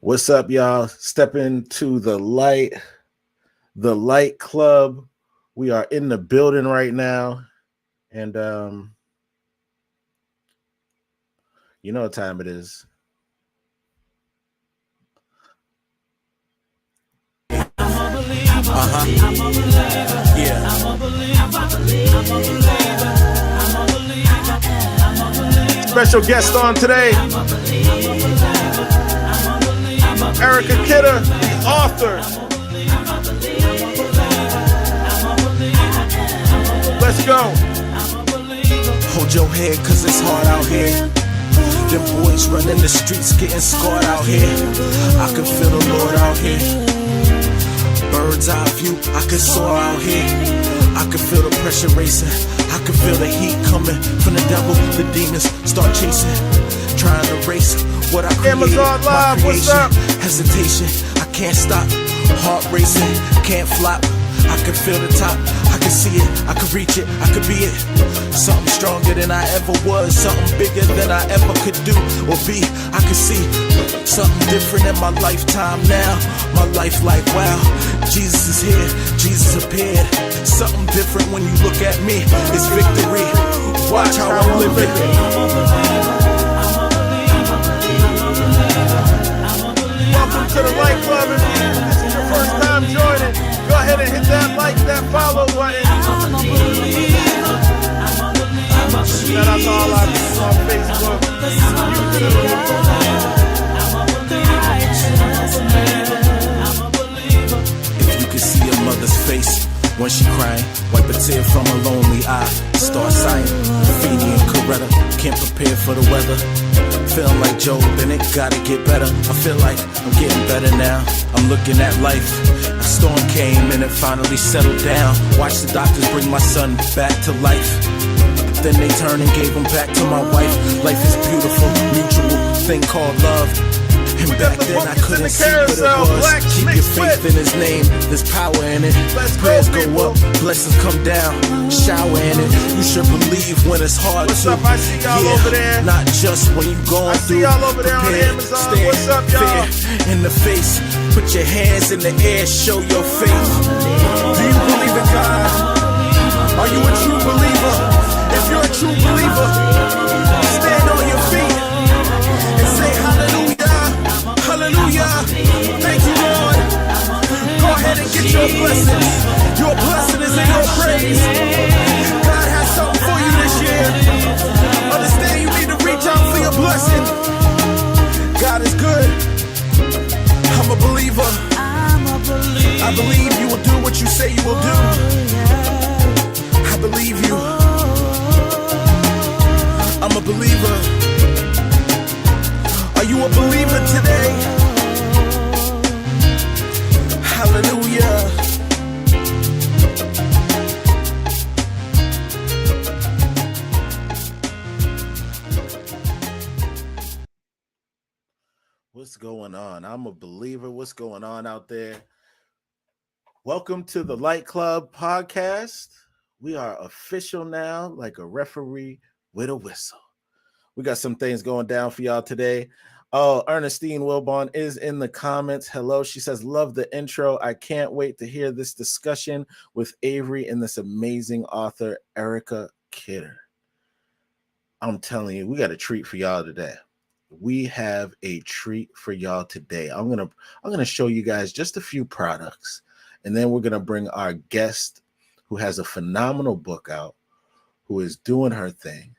What's up, y'all? Step into the light club. We are in the building right now, and you know what time it is. Special guest on today, Erica Kidder, the author. Let's go. Hold your head, cause it's hard out here. Them boys running the streets, getting scarred out here. I can feel the Lord out here. Bird's eye view, I can soar out here. I can feel the pressure racing. I can feel the heat coming from the devil. The demons start chasing, trying to race what I created. Amazon Live, what's up? Hesitation, I can't stop. Heart racing, can't flop. I can feel the top, I can see it, I can reach it, I could be it. Something stronger than I ever was, something bigger than I ever could do or be. I can see something different in my lifetime now. My life like wow, Jesus is here, Jesus appeared. Something different when you look at me, it's victory. Watch how I'm living. Welcome to the Light Club. If this is your first time joining, go ahead and hit that like, that follow button. Shout out to all our people on Facebook, YouTube. If you could see a mother's face when she crying, wipe a tear from a lonely eye. Start sighing, Feeney and Coretta can't prepare for the weather. Feeling like Joe Bennett, gotta get better. I feel like I'm getting better now. I'm looking at life. A storm came and it finally settled down. Watched the doctors bring my son back to life. Then they turned and gave him back to my wife. Life is beautiful, mutual thing called love. And back then I couldn't see what it was. Keep your faith in his name, there's power in it. Prayers go up, blessings come down, shower in it. You should believe when it's hard What's to. up? I see y'all over there. Not just when you going through. Y'all over there on Amazon. What's up, y'all? Fear in the face, put your hands in the air, show your faith. Do you believe in God? Are you a true believer? If you're a true believer, stand on your feet and say hallelujah. Hallelujah. Thank you, Lord. Go ahead and get your blessings. Your blessing is in your praise. God has something for you this year. Understand you need to reach out for your blessing. God is good. I'm a believer. I believe you will do what you say you will do. I believe you. I'm a believer. Are you a believer today? Hallelujah. What's going on? I'm a believer. What's going on out there? Welcome to the Light Club podcast. We are official now, like a referee with a whistle. We got some things going down for y'all today. Oh, Ernestine Wilbon is in the comments. Hello. She says, love the intro. I can't wait to hear this discussion with Avery and this amazing author, Erica Kidder. I'm telling you, we got a treat for y'all today. We have a treat for y'all today. I'm gonna show you guys just a few products, and then we're gonna bring our guest who has a phenomenal book out, who is doing her thing.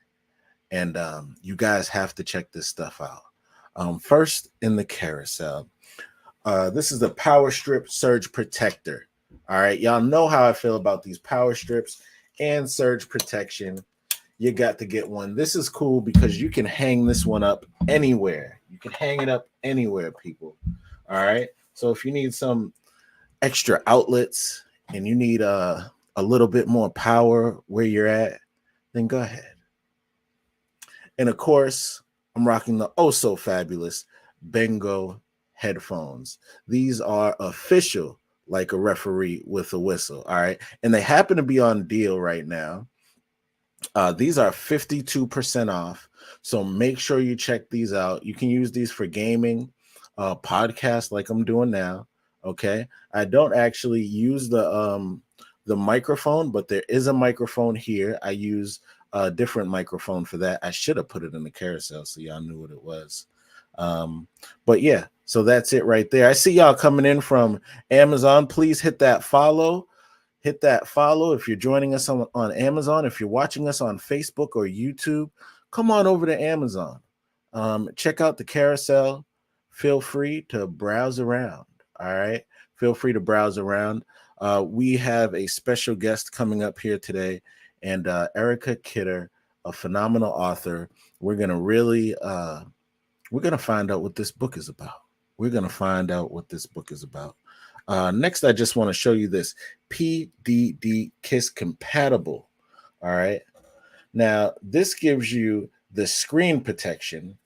And you guys have to check this stuff out. First in the carousel, this is the Power Strip Surge Protector. All right, y'all know how I feel about these power strips and surge protection. You got to get one. This is cool because you can hang this one up anywhere. You can hang it up anywhere, people. All right, so if you need some extra outlets and you need a little bit more power where you're at, then go ahead. And of course, I'm rocking the oh so fabulous Bengo headphones. These are official, like a referee with a whistle. All right. And they happen to be on deal right now. These are 52% off. So make sure you check these out. You can use these for gaming. podcast like I'm doing now. Okay, I don't actually use the microphone, but there is a microphone here. I use a different microphone for that. I should have put it in the carousel so y'all knew what it was. But yeah, so that's it right there. I see y'all coming in from Amazon. Please hit that follow. Hit that follow if you're joining us on Amazon. If you're watching us on Facebook or YouTube, come on over to Amazon. Check out the carousel. Feel free to browse around. All right. Feel free to browse around. We have a special guest coming up here today, and Erica Kidder, a phenomenal author. We're going to really we're going to find out what this book is about. We're going to find out what this book is about. Next, I just want to show you this PDD Kiss compatible. All right. Now, this gives you the screen protection.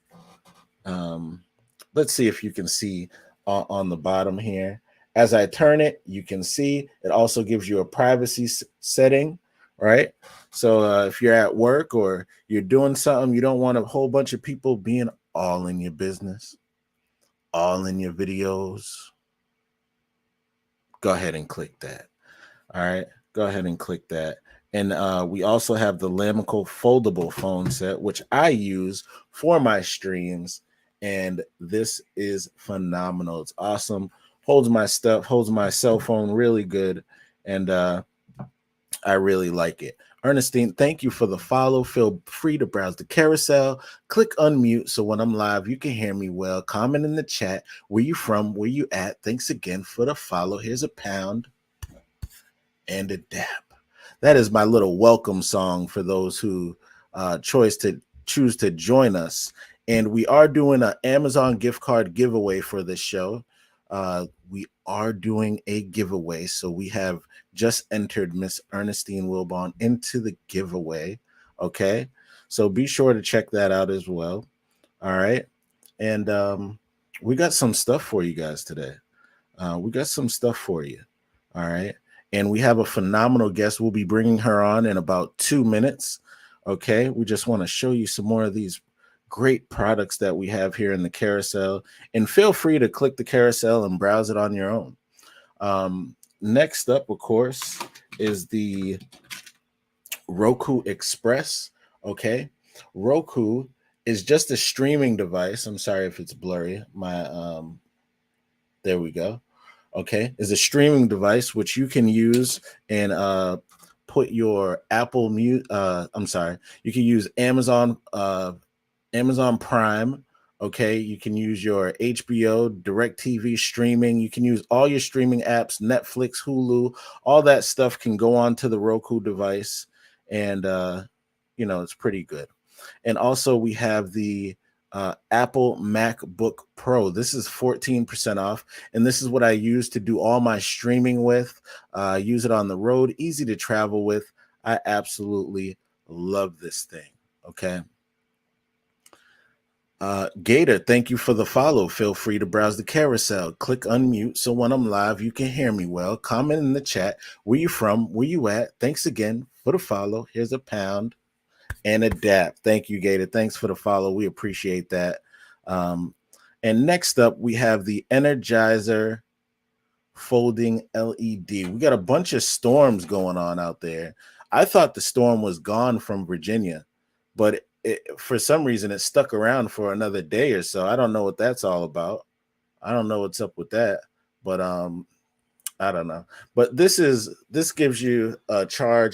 Let's see if you can see on the bottom here. As I turn it, you can see it also gives you a privacy setting, right? So if you're at work or you're doing something, you don't want a whole bunch of people being all in your business, all in your videos. Go ahead and click that. All right, go ahead and click that. And we also have the Lamical foldable phone set, which I use for my streams. And this is phenomenal. It's awesome. Holds my stuff, holds my cell phone really good. And I really like it. Ernestine, thank you for the follow. Feel free to browse the carousel. Click unmute so when I'm live, you can hear me well. Comment in the chat. Where you from? Where you at? Thanks again for the follow. Here's a pound and a dap. That is my little welcome song for those who choose to join us. And we are doing an Amazon gift card giveaway for this show. We are doing a giveaway. So we have just entered Miss Ernestine Wilbon into the giveaway. Okay. So be sure to check that out as well. All right. And we got some stuff for you guys today. We got some stuff for you. All right. And we have a phenomenal guest. We'll be bringing her on in about 2 minutes. Okay. We just want to show you some more of these great products that we have here in the carousel. And feel free to click the carousel and browse it on your own. Next up, of course, is the Roku Express. Okay. Roku is just a streaming device. I'm sorry if it's blurry. There we go. Okay, is a streaming device which you can use and put your Apple Mute. You can use Amazon Prime. Okay, you can use your HBO, DirecTV streaming. You can use all your streaming apps, Netflix, Hulu, all that stuff can go onto the Roku device, and it's pretty good. And also we have the Apple MacBook Pro. This is 14% off, and this is what I use to do all my streaming with. Use it on the road, easy to travel with. I absolutely love this thing. Okay. Gator, thank you for the follow. Feel free to browse the carousel. Click unmute so when I'm live, you can hear me well. Comment in the chat. Where you from? Where you at? Thanks again for the follow. Here's a pound and a dap. Thank you, Gator. Thanks for the follow. We appreciate that. And next up, we have the Energizer folding LED. We got a bunch of storms going on out there. I thought the storm was gone from Virginia, but for some reason it stuck around for another day or so. I don't know what that's all about. I don't know what's up with that, but I don't know. But this gives you a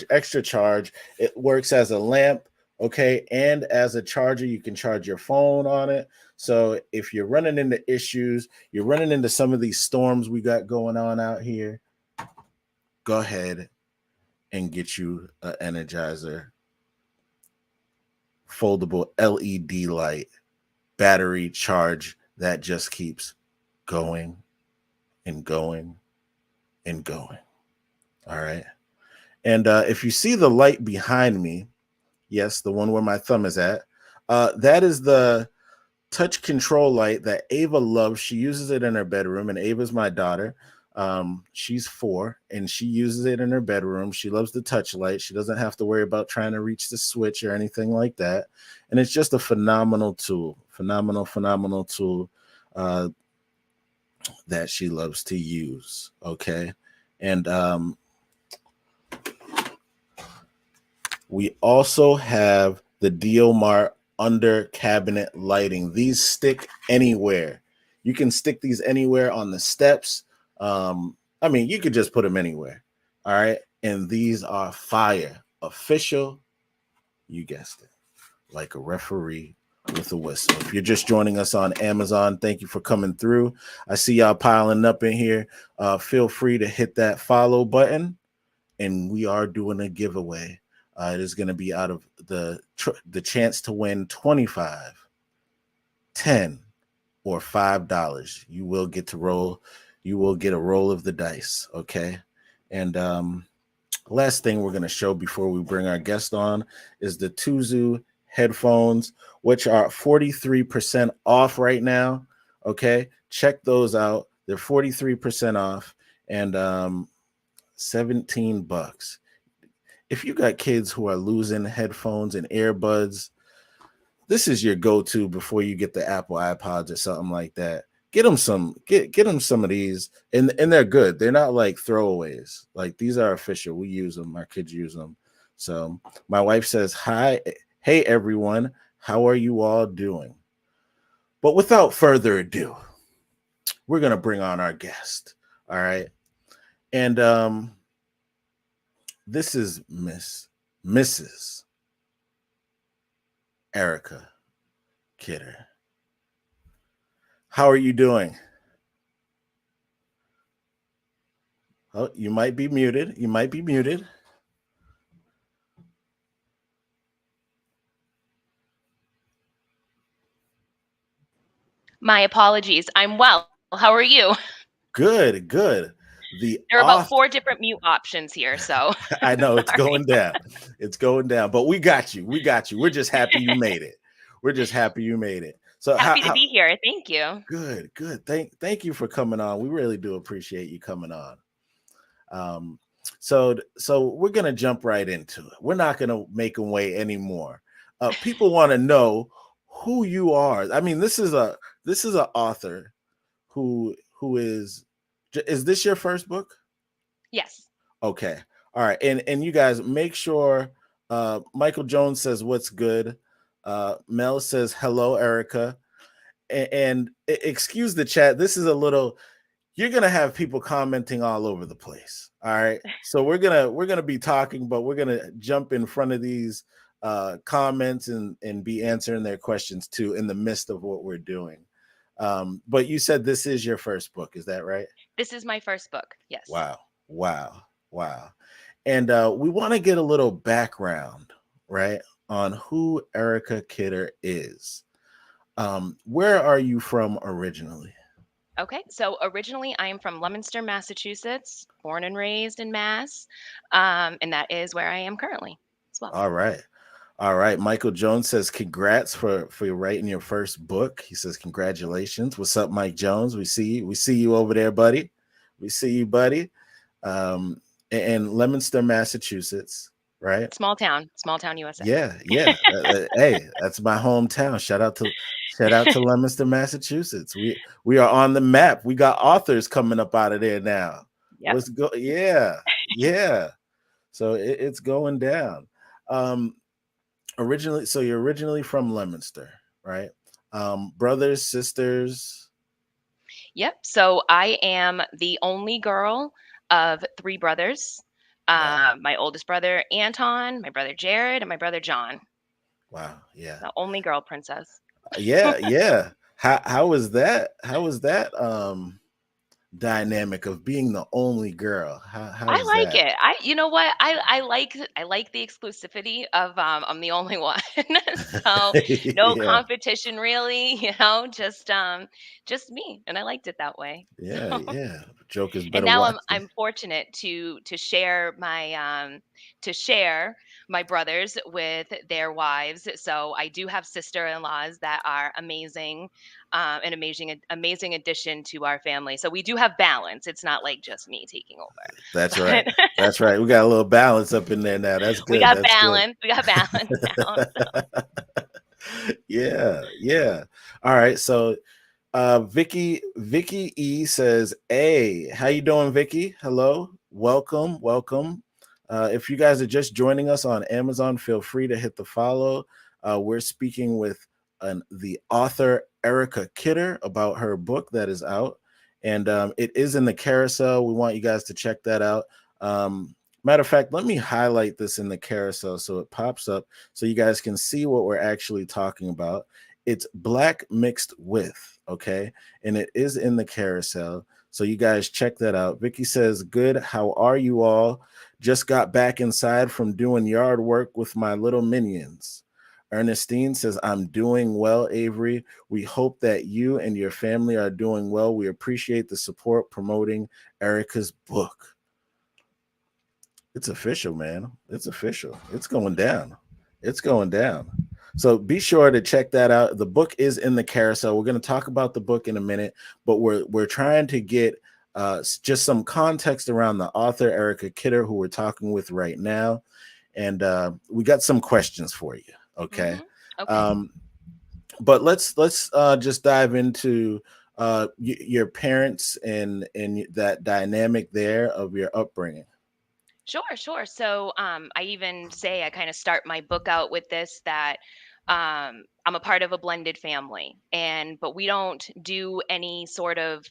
extra charge. It works as a lamp. Okay, and as a charger, you can charge your phone on it. So if you're running into issues, you're running into some of these storms we got going on out here, go ahead and get you an Energizer foldable LED light, battery charge that just keeps going and going and going. All right. And if you see the light behind me, yes, the one where my thumb is at. That is the touch control light that Ava loves. She uses it in her bedroom, and Ava's my daughter. She's 4, and she uses it in her bedroom. She loves the touch light. She doesn't have to worry about trying to reach the switch or anything like that. And it's just a phenomenal tool. Phenomenal tool. that she loves to use. Okay. And we also have the Deomart under cabinet lighting. These stick anywhere. You can stick these anywhere on the steps. I mean, you could just put them anywhere. All right. And these are fire. Official, you guessed it, like a referee with a whistle. If you're just joining us on Amazon, thank you for coming through. I see y'all piling up in here. Feel free to hit that follow button. And we are doing a giveaway. It is going to be out of the chance to win 25, 10, or $5. You will get to roll. You will get a roll of the dice. Okay. And last thing we're going to show before we bring our guest on is the Tuzu headphones, which are 43% off right now. Okay. Check those out. They're 43% off and $17. If you got kids who are losing headphones and earbuds, this is your go-to before you get the Apple iPods or something like that. Get them some of these, and they're good. They're not like throwaways. Like, these are official. We use them. Our kids use them. So my wife says, "Hi, hey everyone, how are you all doing?" But without further ado, we're gonna bring on our guest. All right, and this is Mrs. Erica Kidder. How are you doing? Oh, you might be muted. You might be muted. My apologies. I'm well. How are you? Good. There are about 4 different mute options here, so I know it's going down. It's going down, but we got you. We're just happy you made it. So happy to be here. Thank you. Good. Thank you for coming on. We really do appreciate you coming on. So we're gonna jump right into it. We're not gonna make them wait anymore. People want to know who you are. I mean, this is an author who is this your first book? Yes. Okay. All right. And you guys make sure Michael Jones says what's good. Mel says hello, Erica. And excuse the chat. This is a little, you're gonna have people commenting all over the place. All right. So we're gonna be talking, but we're gonna jump in front of these comments and be answering their questions too in the midst of what we're doing. But you said this is your first book, is that right? This is my first book. Yes. Wow. And we want to get a little background, right, on who Erica Kidder is. Where are you from originally? Okay, so originally I am from Leominster, Massachusetts, born and raised in Mass, and that is where I am currently as well. All right. Michael Jones says congrats for writing your first book. He says congratulations. What's up, Mike Jones? We see you over there, buddy. We see you, buddy. And Leominster, Massachusetts, right? Small town, USA. Yeah. Hey, that's my hometown. Shout out to Leominster, Massachusetts. We are on the map. We got authors coming up out of there now. Yep. Let's go. Yeah. So it's going down. You're originally from Leominster, right? Brothers, sisters. Yep. So I am the only girl of 3 brothers. Wow. My oldest brother, Anton, my brother, Jared, and my brother, John. Wow. Yeah. The only girl princess. Yeah. How was that? Dynamic of being the only girl? I like it. You know what? I like the exclusivity of I'm the only one. So no competition really, just me. And I liked it that way. Yeah. Joke is better. And now I'm fortunate to share my brothers with their wives. So I do have sister-in-laws that are amazing, an amazing addition to our family. So we do have balance. It's not like just me taking over. That's right. That's right. We got a little balance up in there now. That's good. We got balance. We got balance now. Yeah. All right. So Vicky E says, "Hey, how you doing, Vicky? Hello, welcome. If you guys are just joining us on Amazon, feel free to hit the follow. We're speaking with the author Erica Kidder about her book that is out, and it is in the carousel. We want you guys to check that out. Matter of fact, let me highlight this in the carousel so it pops up so you guys can see what we're actually talking about. It's Black Mixed With, okay? And it is in the carousel. So you guys check that out. Vicky says, "Good. How are you all? Just got back inside from doing yard work with my little minions." Ernestine says, "I'm doing well, Avery. We hope that you and your family are doing well. We appreciate the support promoting Erica's book." It's official, man. It's official. It's going down. It's going down. So be sure to check that out. The book is in the carousel. We're going to talk about the book in a minute, but we're trying to get just some context around the author Erica Kidder, who we're talking with right now, and we got some questions for you. Okay. Okay. But let's just dive into your parents and that dynamic there of your upbringing. Sure. So I even say I kind of start my book out with this that I'm a part of a blended family, but we don't do any sort of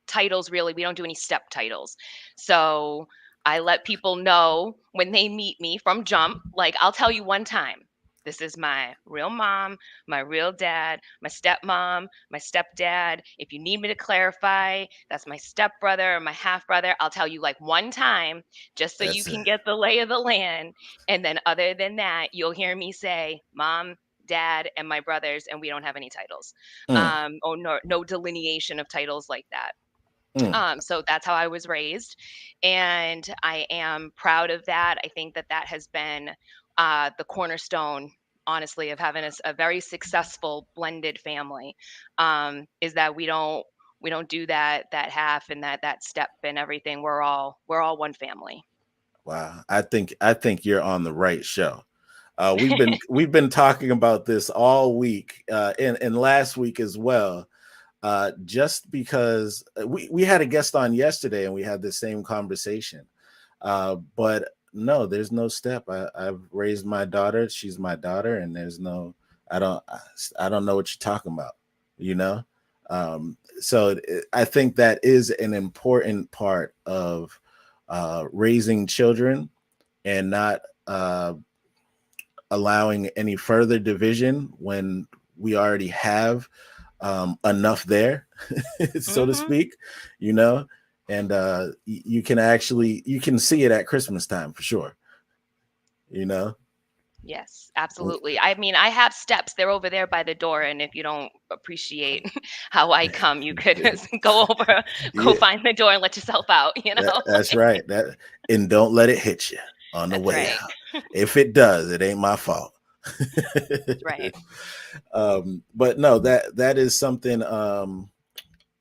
titles really. We don't do any step titles. So I let people know when they meet me from jump, like I'll tell you one time. This is my real mom, my real dad, my stepmom, my stepdad. If you need me to clarify, that's my stepbrother or my half brother. I'll tell you like one time just so you That's can it. get the lay of the land. And then other than that, you'll hear me say mom, dad, and my brothers, and we don't have any titles. Mm, Or no delineation of titles like that. mm. So that's how I was raised, and I am proud of that. I think that that has been the cornerstone, honestly, of having a very successful blended family. Is that we don't do that half and that step and everything. We're all one family. Wow. I think you're on the right show. We've been talking about this all week, and last week as well. Just because we had a guest on yesterday and we had the same conversation. But no, there's no step. I've raised my daughter. She's my daughter, and there's no. I don't know what you're talking about. You know. I think that is an important part of raising children and not allowing any further division when we already have enough there, so to Hmm. speak, you know, and you can see it at Christmas time for sure, you know. Yes, absolutely. I mean, I have steps. They're over there by the door, and if you don't appreciate how I come, you could go over, go Yeah, find the door and let yourself out. that's right. That and don't let it hit you on the That's way right. out. If it does, it ain't my fault. That's right. But no, that is something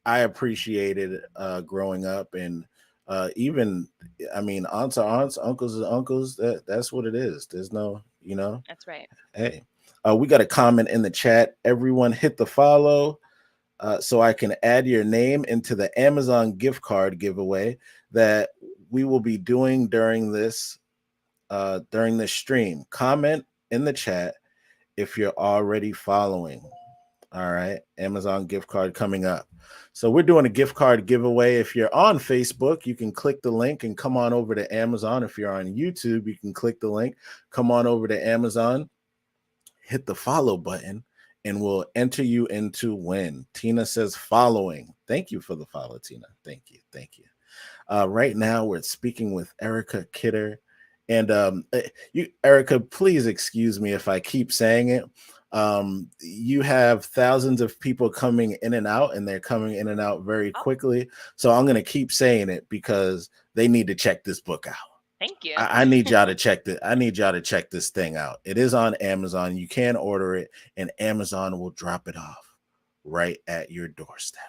I appreciated growing up, and even I mean, aunts are aunts, uncles are uncles. That's what it is. There's no, you know. That's right. Hey, we got a comment in the chat. Everyone hit the follow so I can add your name into the Amazon gift card giveaway that we will be doing during this stream. Comment in the chat if you're already following. All right, Amazon gift card coming up. So we're doing a gift card giveaway. If you're on Facebook, you can click the link and come on over to Amazon. If you're on YouTube, you can click the link, come on over to Amazon, hit the follow button, and we'll enter you into win. Tina says following. Thank you for the follow, Tina. Thank you. Thank you. Right now, we're speaking with Erica Kidder. And Erica, please excuse me if I keep saying it. You have thousands of people coming in and out, and they're coming in and out very Oh, quickly. So I'm going to keep saying it because they need to check this book out. thank you. I need y'all to check this. I need y'all to check this thing out. It is on Amazon. You can order it, and Amazon will drop it off right at your doorstep.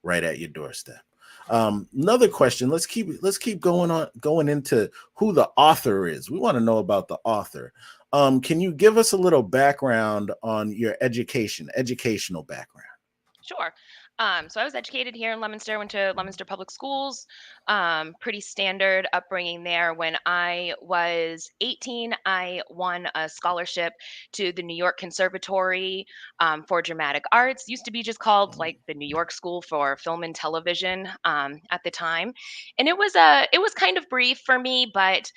Right at your doorstep. Another question. Let's keep going into who the author is. We want to know about the author. Can you give us a little background on your educational background? Sure. So I was educated here in Leominster, went to Leominster Public Schools. Pretty standard upbringing there. When I was 18, I won a scholarship to the New York Conservatory for Dramatic Arts. Used to be just called Mm. like the New York School for Film and Television at the time, and it was kind of brief for me, but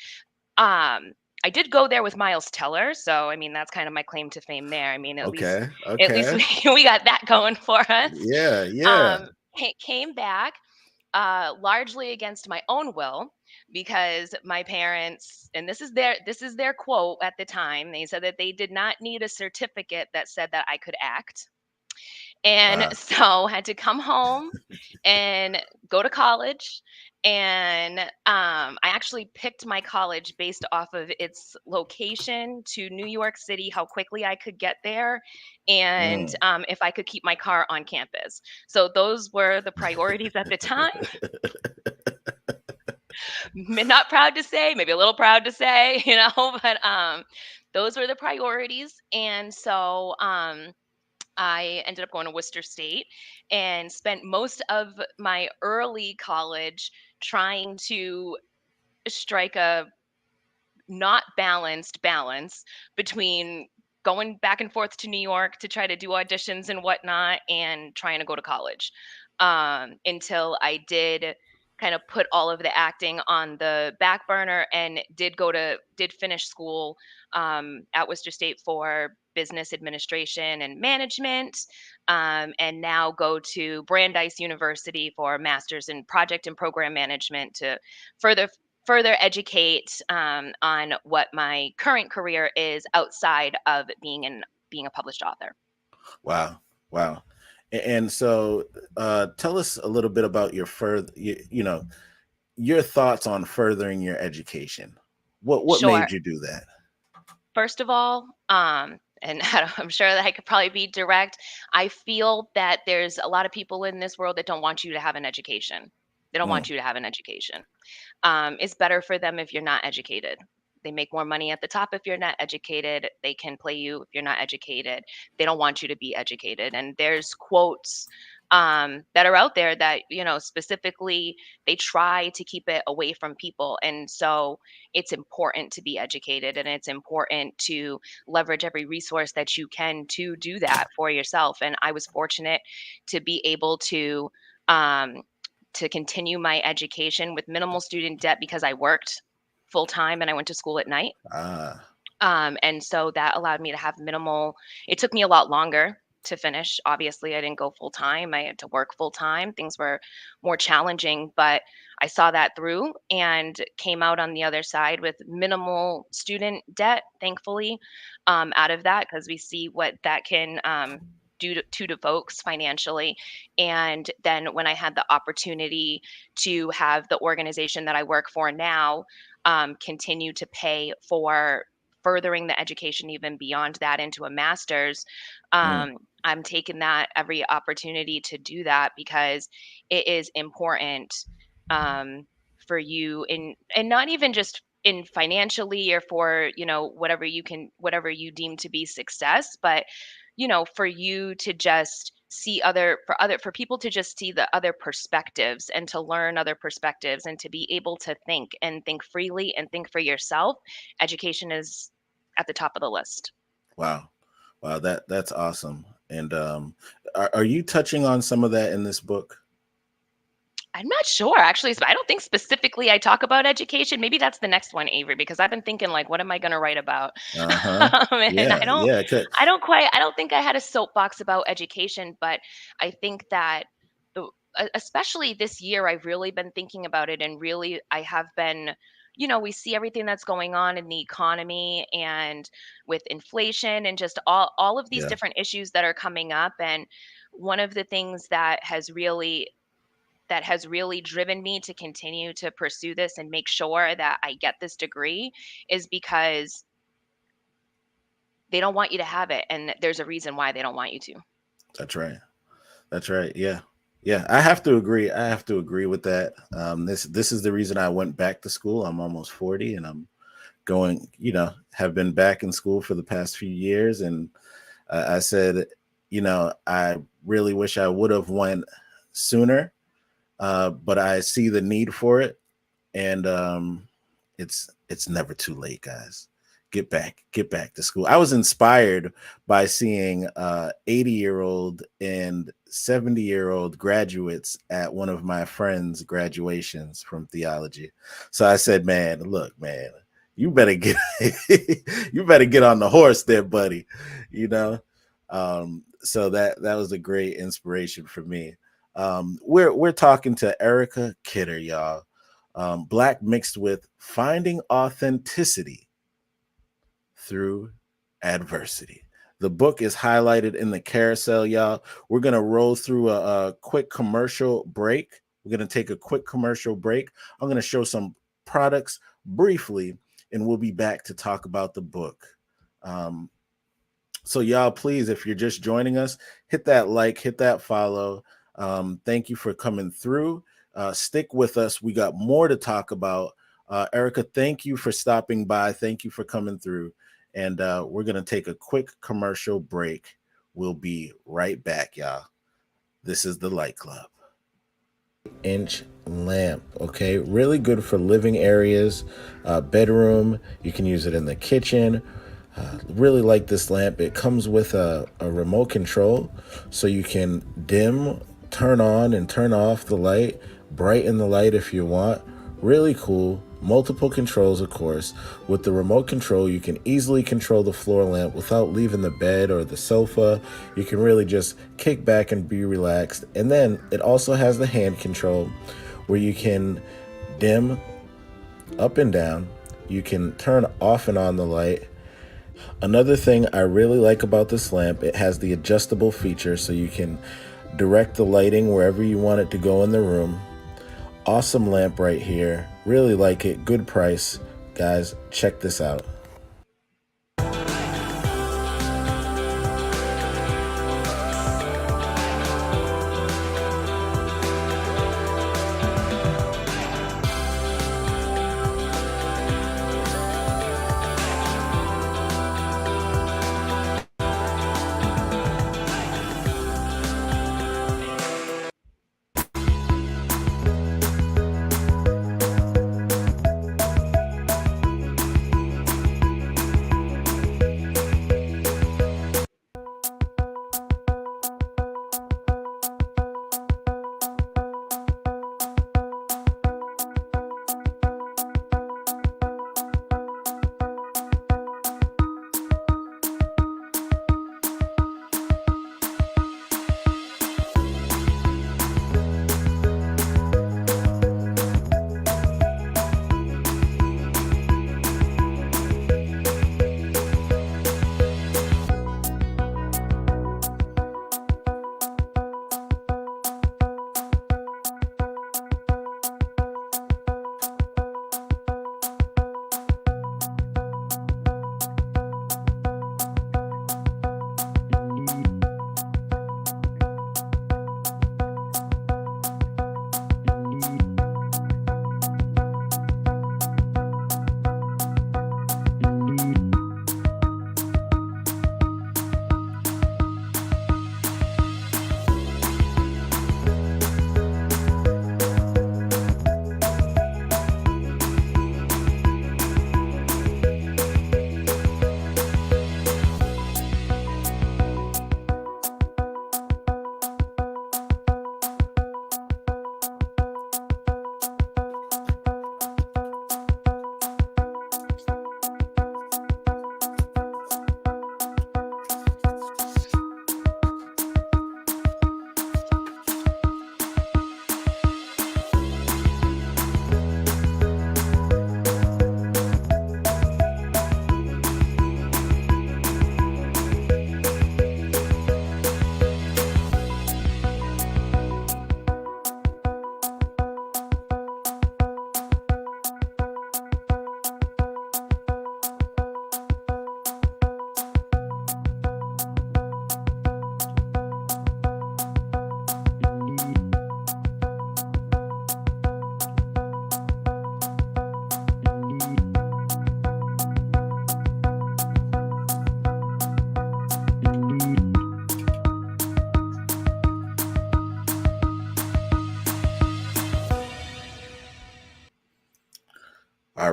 um, I did go there with Miles Teller, so I mean that's kind of my claim to fame there. I mean, Okay. at least Okay. we got that going for us. Yeah. Yeah. Came back largely against my own will because my parents, and this is their quote at the time. They said that they did not need a certificate that said that I could act, and Wow. so had to come home and go to college. And I actually picked my college based off of its location to New York City, how quickly I could get there, and Mm. if I could keep my car on campus. So those were the priorities at the time. Not proud to say, maybe a little proud to say, but those were the priorities. And so I ended up going to Worcester State and spent most of my early college trying to strike a not balanced balance between going back and forth to New York to try to do auditions and whatnot and trying to go to college until I did kind of put all of the acting on the back burner and did finish school at Worcester State for business administration and management, and now go to Brandeis University for a master's in project and program management to further educate on what my current career is outside of being a published author. Wow. Wow. And so tell us a little bit about your your thoughts on furthering your education. What Sure. made you do that? First of all, and I'm sure that I could probably be direct. I feel that there's a lot of people in this world that don't want you to have an education. They don't Mm. want you to have an education. It's better for them if you're not educated. They make more money at the top if you're not educated. They can play you if you're not educated. They don't want you to be educated. And there's quotes that are out there that, specifically they try to keep it away from people. And so it's important to be educated, and it's important to leverage every resource that you can to do that for yourself. And I was fortunate to be able um, to continue my education with minimal student debt because I worked full time and I went to school at night. Ah. And so that allowed me to have minimal, it took me a lot longer to finish. Obviously, I didn't go full time. I had to work full time. Things were more challenging, but I saw that through and came out on the other side with minimal student debt, thankfully, out of that, because we see what that can do to folks financially. And then when I had the opportunity to have the organization that I work for now continue to pay for furthering the education even beyond that into a master's, Mm. I'm taking that every opportunity to do that because it is important for you in, and not even just in financially or for whatever you deem to be success, but for you to just see for people to just see the other perspectives and to learn other perspectives and to be able to think freely and think for yourself. Education is at the top of the list. Wow. Wow. That's awesome. And are you touching on some of that in this book? I'm not sure actually. I don't think specifically I talk about education. Maybe that's the next one, Avery, because I've been thinking like, what am I going to write about? Uh-huh. And Yeah. Yeah. I don't think I had a soapbox about education, but I think that especially this year, I've really been thinking about it, and really I have been, we see everything that's going on in the economy and with inflation and just all of these Yeah. different issues that are coming up. And one of the things that has really driven me to continue to pursue this and make sure that I get this degree is because they don't want you to have it. And there's a reason why they don't want you to. That's right. That's right. Yeah. Yeah. I have to agree. I have to agree with that. This is the reason I went back to school. I'm almost 40 and I'm going, have been back in school for the past few years. And I said, I really wish I would have went sooner, but I see the need for it, and it's never too late, guys. Get back to school. I was inspired by seeing 80-year-old and 70-year-old graduates at one of my friends' graduations from theology. So I said, man, look, man, you better get you better get on the horse there, buddy. You know, so that was a great inspiration for me. We're talking to Erica Kidder, y'all. Black mixed with finding authenticity through adversity. The book is highlighted in the carousel, y'all. We're going to roll through a quick commercial break. We're going to take a quick commercial break. I'm going to show some products briefly, and we'll be back to talk about the book. So y'all, please, if you're just joining us, hit that like, hit that follow. Thank you for coming through. Stick with us. We got more to talk about. Erica, thank you for stopping by. Thank you for coming through. And we're going to take a quick commercial break. We'll be right back, y'all. This is the Light Club. Inch lamp, okay? Really good for living areas, bedroom. You can use it in the kitchen. Really like this lamp. It comes with a remote control, so you can dim, turn on, and turn off the light, brighten the light if you want. Really cool. Multiple controls, of course. With the remote control, you can easily control the floor lamp without leaving the bed or the sofa. You can really just kick back and be relaxed. And then it also has the hand control where you can dim up and down. You can turn off and on the light. Another thing I really like about this lamp, it has the adjustable feature, so you can direct the lighting wherever you want it to go in the room. Awesome lamp right here. Really like it. Good price. Guys, check this out.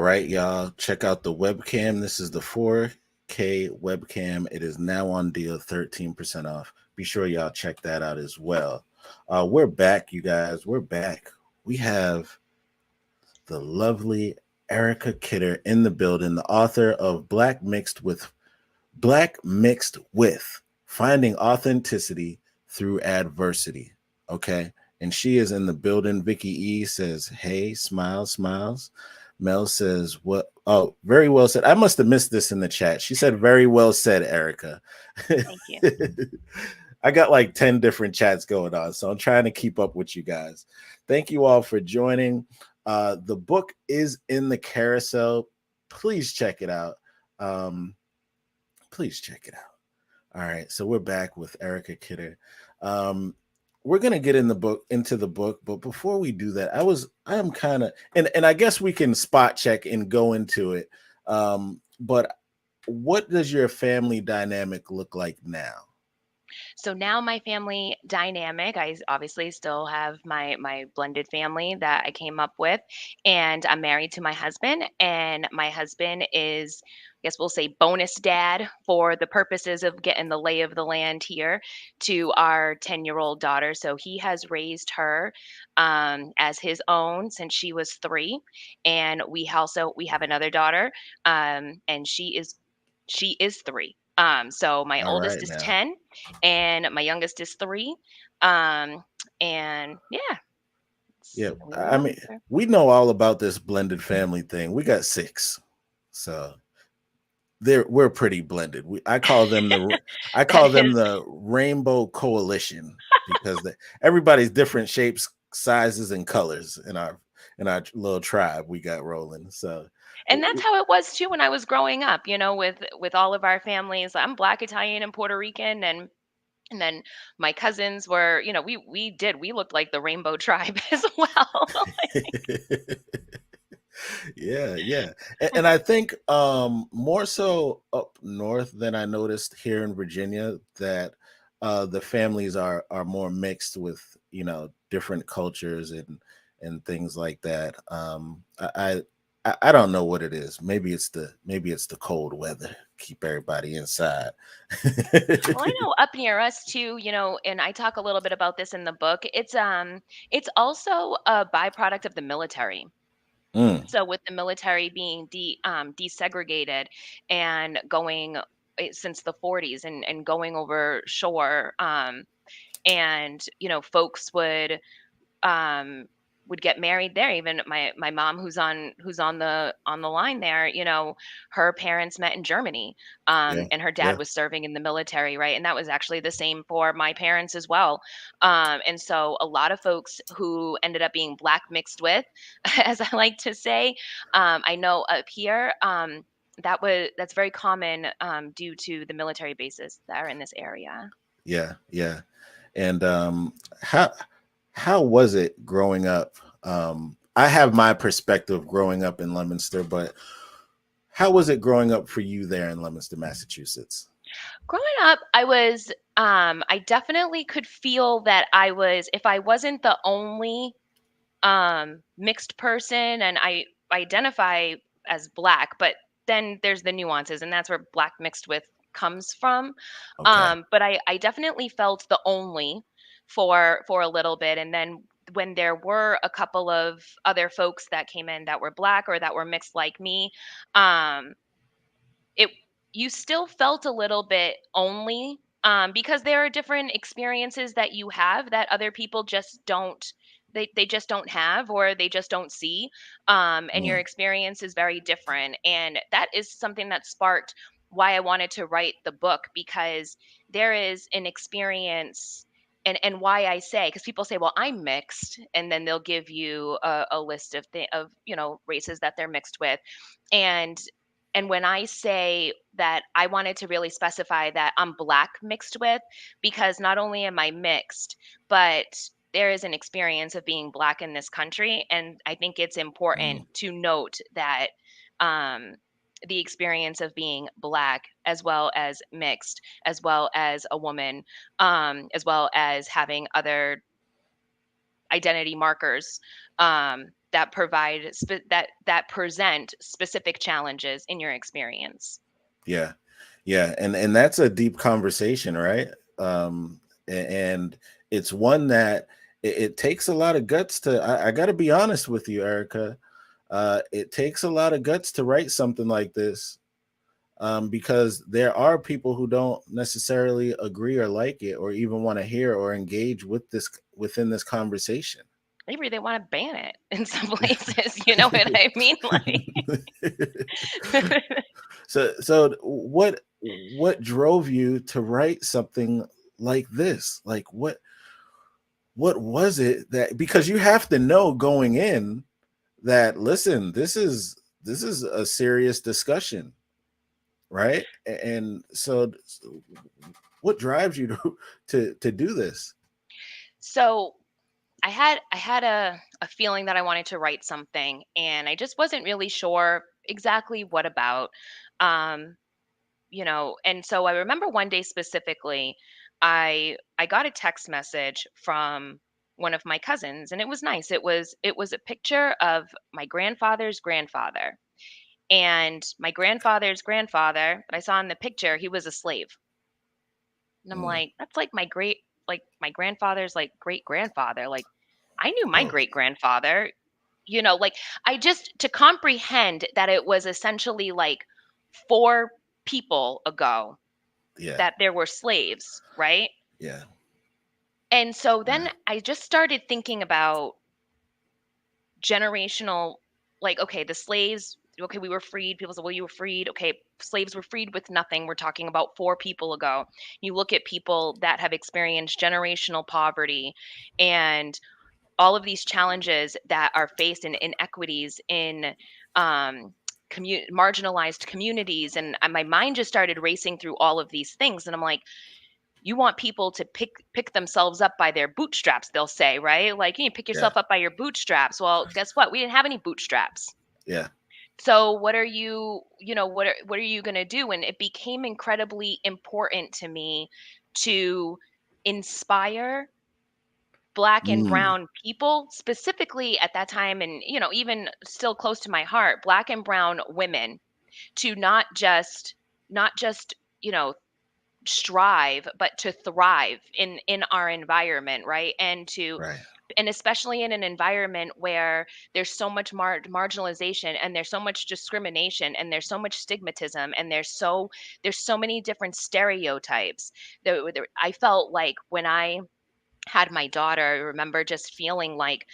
right, y'all. Check out the webcam. This is the 4K webcam. It is now on deal, 13% off. Be sure y'all check that out as well. We're back, you guys. We're back. We have the lovely Erica Kidder in the building, the author of Black Mixed With Finding Authenticity Through Adversity. Okay. And she is in the building. Vicky E says, hey, smiles, smiles. Mel says, what? Oh, very well said. I must have missed this in the chat. She said, very well said, Erica. Thank you. I got like 10 different chats going on, so I'm trying to keep up with you guys. Thank you all for joining. The book is in the carousel. Please check it out. Please check it out. All right, so we're back with Erica Kidder. We're gonna get into the book, but before we do that, I am kind of, and I guess we can spot check and go into it. But what does your family dynamic look like now? So now my family dynamic, obviously still have my blended family that I came up with, and I'm married to my husband, and my husband is, I guess we'll say, bonus dad for the purposes of getting the lay of the land here to our 10-year-old daughter. So he has raised her as his own since she was 3, and we have another daughter, and she is 3. So my All oldest right is now. 10 and my youngest is 3. And yeah, Yeah, we I love mean, her. we know all about this blended family thing. We got 6, so we're pretty blended. I That call them is, the Rainbow Coalition because everybody's different shapes, sizes, and colors in our little tribe we got rolling. So and that's how it was too when I was growing up, with all of our families. I'm Black, Italian, and Puerto Rican, and then my cousins were, we looked like the Rainbow Tribe as well. yeah, yeah. And I think more so up north than I noticed here in Virginia that the families are more mixed with, different cultures and things like that. I don't know what it is. Maybe it's the cold weather. Keep everybody inside. Well, I know up near us too, and I talk a little bit about this in the book. It's also a byproduct of the military. Mm, So with the military being desegregated and going since the 40s and going over shore, and folks um, would get married there. Even my mom, who's on the line there, her parents met in Germany, yeah, and her dad yeah. was serving in the military, right? And that was actually the same for my parents as well. And so a lot of folks who ended up being Black mixed with, as I like to say, I know up here. That's very common, due to the military bases that are in this area. Yeah, yeah. And how how was it growing up? I have my perspective growing up in Leominster, but how was it growing up for you there in Leominster, Massachusetts? Growing up, I definitely could feel that if I wasn't the only mixed person, and I identify as Black, but then there's the nuances, and that's where Black mixed with comes from. Okay. But I definitely felt the only for a little bit, and then when there were a couple of other folks that came in that were Black or that were mixed like me, um, it you still felt a little bit only, because there are different experiences that you have that other people just don't, they just don't have, or they just don't see, and your Mm, experience is very different, and that is something that sparked why I wanted to write the book, because there is an experience. And why I say, because people say, well, I'm mixed, and then they'll give you a list of races that they're mixed with, and when I say that, I wanted to really specify that I'm Black mixed with, because not only am I mixed, but there is an experience of being Black in this country. And I think it's mm, important to note that, um, the experience of being Black, as well as mixed, as well as a woman, as well as having other identity markers, that provide that present specific challenges in your experience. Yeah. Yeah. And that's a deep conversation, right? And it's one that it takes a lot of guts to, I got to be honest with you, Erica. It takes a lot of guts to write something like this, because there are people who don't necessarily agree or like it or even want to hear or engage with this within this conversation. Maybe they want to ban it in some places. You know what I mean? Like, So what drove you to write something like this? Like what was it that, because you have to know going in that, listen, this is a serious discussion, right? And so what drives you to do this? so I had a feeling that I wanted to write something, and I just wasn't really sure exactly what about. Um, and so I remember one day specifically, I got a text message from one of my cousins, and it was nice. It was a picture of my grandfather's grandfather. And my grandfather's grandfather that I saw in the picture, he was a slave. And I'm Mm. like, that's like my grandfather's like great grandfather. Like, I knew my Oh, great grandfather, like I just to comprehend that it was essentially like 4 people ago yeah, that there were slaves, right? yeah, And so yeah, then I just started thinking about generational, like, okay, the slaves, okay, we were freed. People say, well, you were freed. Okay, slaves were freed with nothing. We're talking about 4 people ago. You look at people that have experienced generational poverty and all of these challenges that are faced in inequities in um, marginalized communities. And my mind just started racing through all of these things. And I'm like, you want people to pick themselves up by their bootstraps, they'll say, right? Like, you pick yeah, yourself up by your bootstraps. Well, guess what? We didn't have any bootstraps. yeah. So what are you, what are you going to do? And it became incredibly important to me to inspire Black and Mm, brown people, specifically at that time, and even still close to my heart, Black and brown women, to not just you know strive, but to thrive in our environment, right? right. And especially in an environment where there's so much marginalization, and there's so much discrimination, and there's so much stigmatism, and there's so many different stereotypes. I felt like when I had my daughter, I remember just feeling like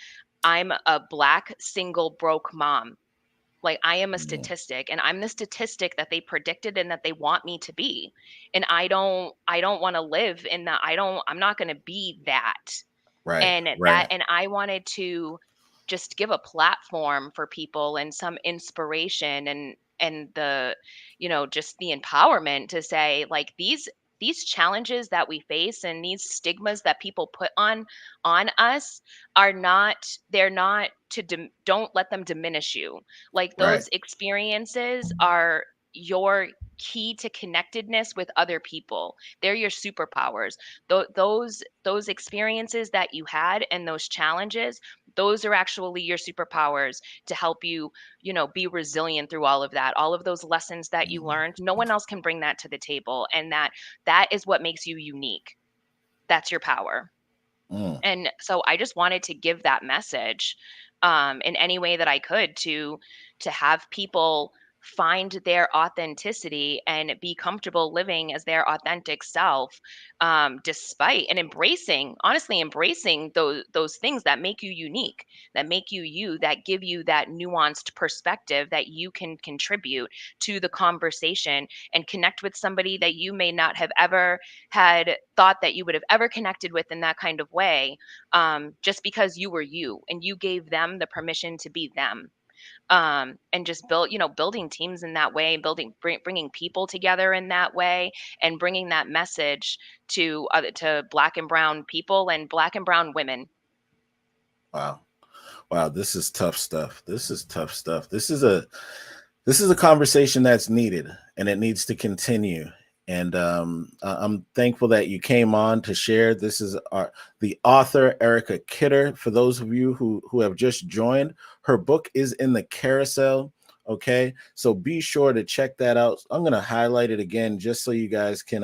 I'm a Black single broke mom. Like, I am a Mm, statistic, and I'm the statistic that they predicted and that they want me to be. And I don't want to live in that. I'm not going to be that. right, And right. I wanted to just give a platform for people and some inspiration, and just the empowerment to say, like, these challenges that we face and these stigmas that people put on us are not they're not don't let them diminish you. Like, Right. those experiences are your key to connectedness with other people. They're your superpowers. Those experiences that you had and those challenges, those are actually your superpowers to help you, be resilient through all of that. All of those lessons that you Mm, learned, no one else can bring that to the table, and that is what makes you unique. That's your power. mm, And so I just wanted to give that message in any way that I could to have people find their authenticity and be comfortable living as their authentic self, despite and honestly embracing those things that make you unique, that make you you, that give you that nuanced perspective that you can contribute to the conversation and connect with somebody that you may not have ever had thought that you would have ever connected with in that kind of way, just because you were you and you gave them the permission to be them. And just building teams in that way, bringing people together in that way, and bringing that message to Black and brown people and Black and brown women. wow. Wow, this is tough stuff. This is tough stuff. This is a conversation that's needed, and it needs to continue. And I'm thankful that you came on to share. This is the author Erica Kidder. For those of you who have just joined, her book is in the carousel. Okay, so be sure to check that out. I'm gonna highlight it again just so you guys can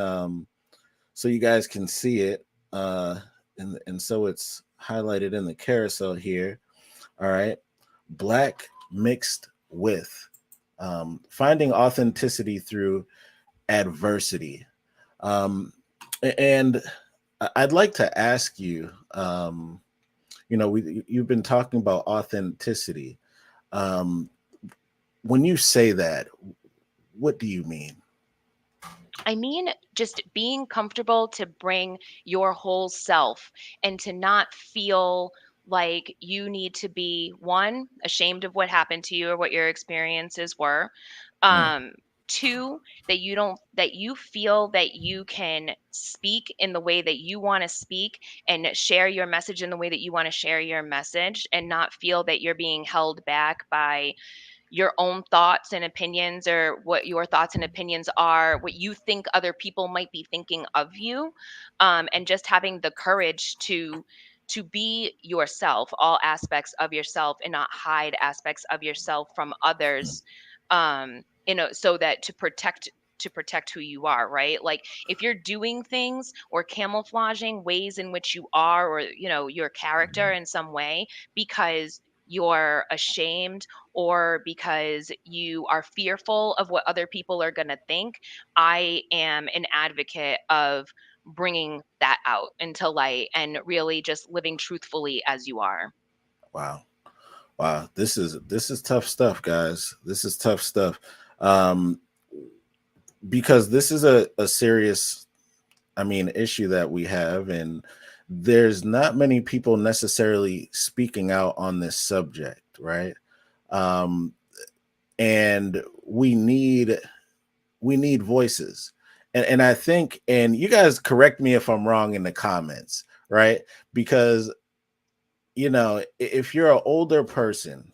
see it. And so it's highlighted in the carousel here. All right, Black mixed with finding authenticity through adversity. Um, and I'd like to ask you, you've been talking about authenticity. Um, when you say that, what do you mean? I mean, just being comfortable to bring your whole self and to not feel like you need to be one, ashamed of what happened to you or what your experiences were. Mm, Um, Two, that you feel that you can speak in the way that you want to speak and share your message in the way that you want to share your message and not feel that you're being held back by your own thoughts and opinions or what your thoughts and opinions are, what you think other people might be thinking of you, and just having the courage to be yourself, all aspects of yourself, and not hide aspects of yourself from mm, others, so that to protect who you are, right? Like if you're doing things or camouflaging ways in which you are, or your character in some way because you're ashamed or because you are fearful of what other people are going to think, I am an advocate of bringing that out into light and really just living truthfully as you are. wow, wow, this is tough stuff, guys. This is tough stuff. Um, because this is a serious, issue that we have, and there's not many people necessarily speaking out on this subject, right? Um, and we need voices. And I think, and you guys correct me if I'm wrong in the comments, right? Because if you're an older person,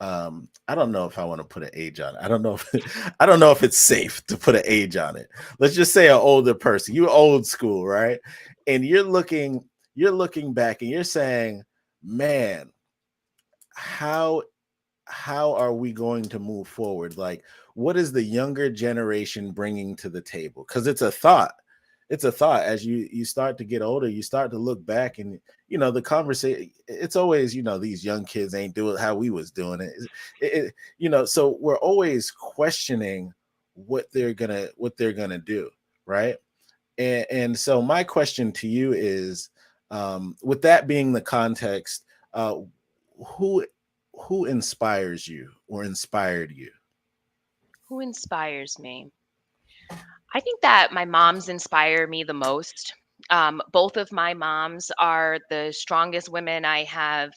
I don't know if I want to put an age on it. I don't know if I don't know if it's safe to put an age on it. Let's just say an older person. You're old school, right? And you're looking back and you're saying, man, how how are we going to move forward? Like, what is the younger generation bringing to the table? Because it's a thought as you start to get older, you start to look back, and the conversation, it's always, these young kids ain't doing how we was doing it. So we're always questioning what they're gonna do, right? And so my question to you is, with that being the context, who who inspires you or inspired you? Who inspires me? I think that my moms inspire me the most. Both of my moms are the strongest women I have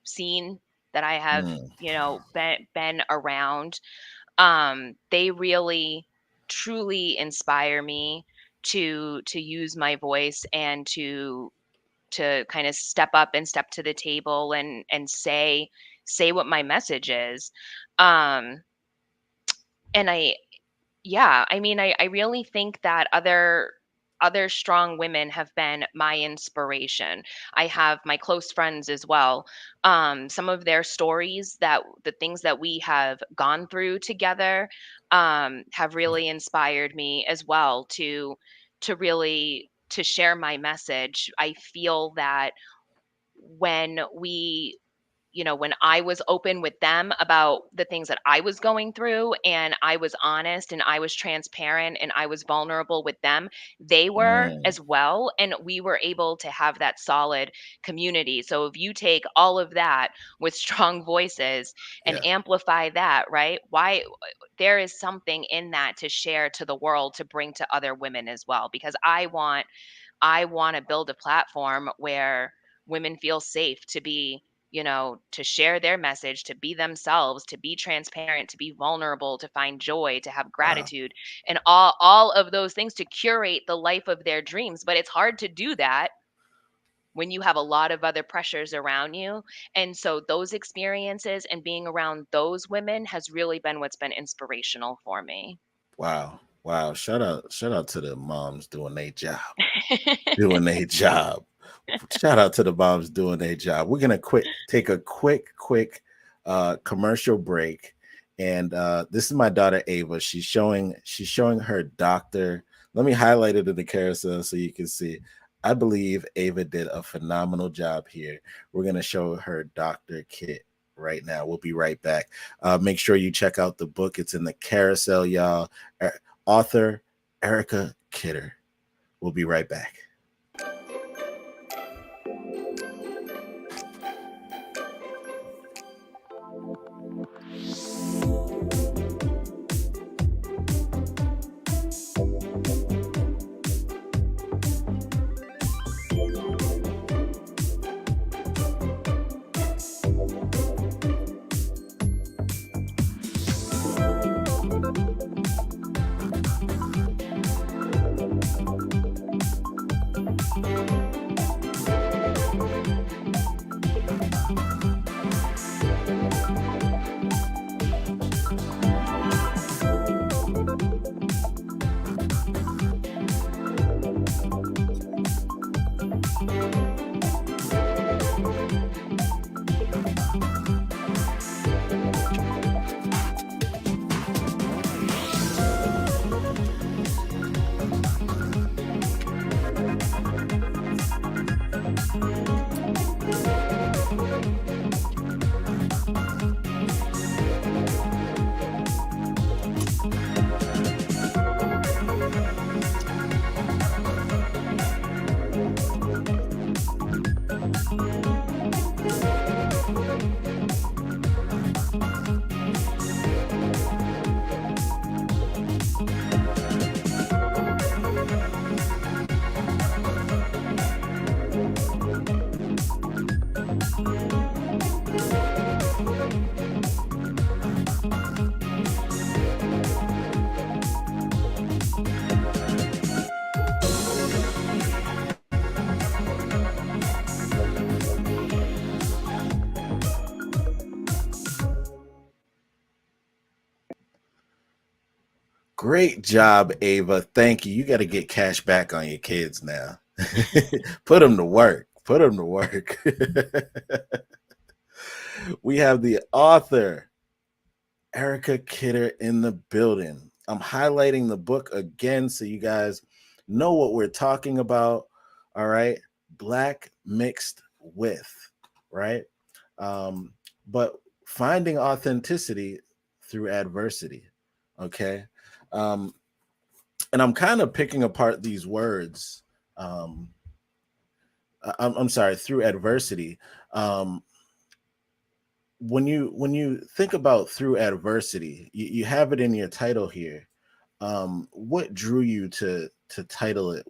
seen, that I have, Mm, been around. They really, truly inspire me to use my voice and to kind of step up and step to the table and say what my message is. Um, and yeah, I mean, I really think that other strong women have been my inspiration. I have my close friends as well. Some of their stories, that the things that we have gone through together, have really inspired me as well to really to share my message. I feel that when we when I was open with them about the things that I was going through, and I was honest and I was transparent and I was vulnerable with them, they were mm, as well. And we were able to have that solid community. So if you take all of that with strong voices and yeah. amplify that, right? Why there is something in that to share to the world, to bring to other women as well, because I want to build a platform where women feel safe to be, to share their message, to be themselves, to be transparent, to be vulnerable, to find joy, to have Wow. gratitude, and all of those things, to curate the life of their dreams. But it's hard to do that when you have a lot of other pressures around you. And so those experiences and being around those women has really been what's been inspirational for me. Wow. Wow, shout out to the moms doing their job. Doing their job. Shout out to the moms doing their job. We're gonna take a quick commercial break. And this is my daughter Ava. She's showing her doctor. Let me highlight it in the carousel so you can see. I believe Ava did a phenomenal job here. We're gonna show her doctor kit right now. We'll be right back. Make sure you check out the book. It's in the carousel, y'all. Author Erica Kidder. We'll be right back. Great job, Ava. Thank you. You got to get cash back on your kids now. Put them to work. Put them to work. We have the author, Erica Kidder, in the building. I'm highlighting the book again so you guys know what we're talking about. All right. Black mixed with, right? But finding authenticity through adversity. Okay. And I'm kind of picking apart these words. I'm sorry, through adversity. Um, when you think about through adversity, you have it in your title here. What drew you to title it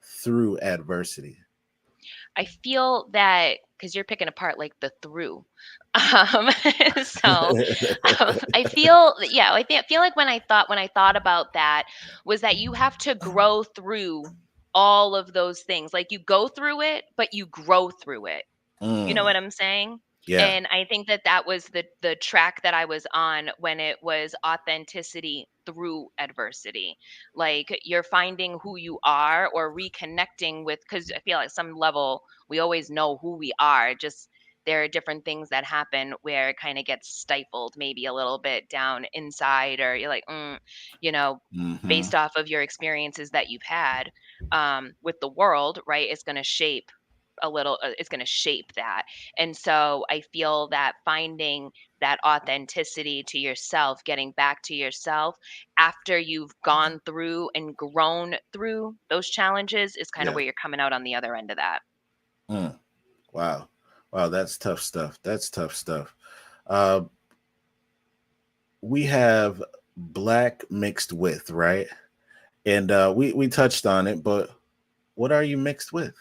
through adversity? I feel that because you're picking apart like the through. Um, so I feel, yeah, feel like when I thought about that was that you have to grow through all of those things. Like you go through it, but you grow through it. You know Mm, what I'm saying? yeah. And I think that that was the track that I was on when it was authenticity through adversity. Like you're finding who you are or reconnecting with, because I feel like some level we always know who we are. Just there are different things that happen where it kind of gets stifled maybe a little bit down inside, or you're like, you know, Hmm. based off of your experiences that you've had with the world, right? It's going to shape it's going to shape that. And so I feel that finding that authenticity to yourself, getting back to yourself after you've gone through and grown through those challenges is kind of Yeah. where you're coming out on the other end of that. Mm, wow. Wow, that's tough stuff. That's tough stuff. Uh, we have black mixed with, right? And we touched on it, but what are you mixed with?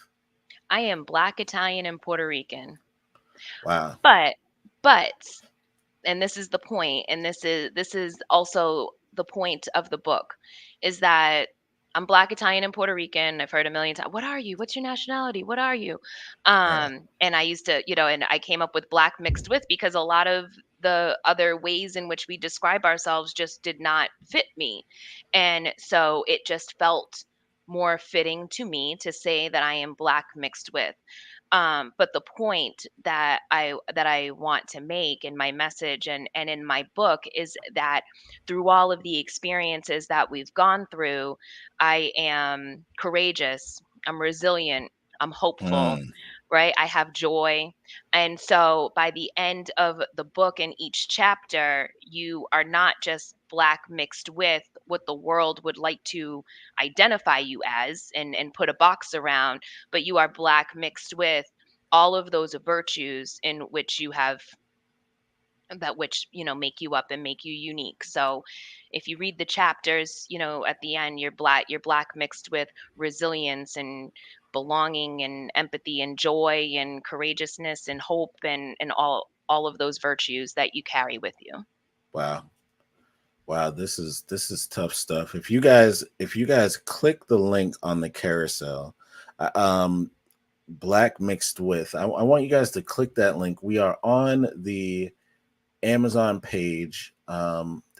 I am Black, Italian, and Puerto Rican. Wow. But, but, and this is the point, and this is also the point of the book, is that I'm Black, Italian, and Puerto Rican. I've heard a million times, what are you? What's your nationality? What are you? Yeah. And I used to, and I came up with Black mixed with because a lot of the other ways in which we describe ourselves just did not fit me. And so it just felt more fitting to me to say that I am black mixed with. But the point that I want to make in my message and in my book is that through all of the experiences that we've gone through, I am courageous, I'm resilient, I'm hopeful, Mm, right? I have joy. And so by the end of the book and each chapter, you are not just black mixed with what the world would like to identify you as and put a box around, but you are black mixed with all of those virtues in which you have that which make you up and make you unique. So if you read the chapters, at the end, you're black mixed with resilience and belonging and empathy and joy and courageousness and hope and all of those virtues that you carry with you. wow. Wow, this is tough stuff. If you guys click the link on the carousel, um black mixed with, I want you guys to click that link. We are on the Amazon page.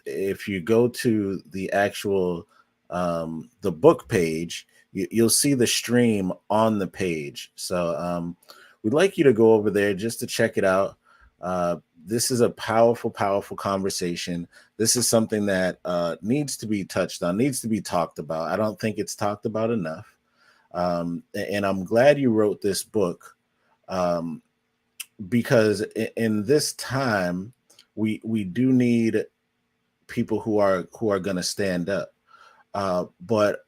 If you go to the actual the book page, you'll see the stream on the page. So we'd like you to go over there just to check it out. This is a powerful, powerful conversation. This is something that needs to be touched on, needs to be talked about. I don't think it's talked about enough. And I'm glad you wrote this book, um, because in this time, we do need people who are going to stand up. But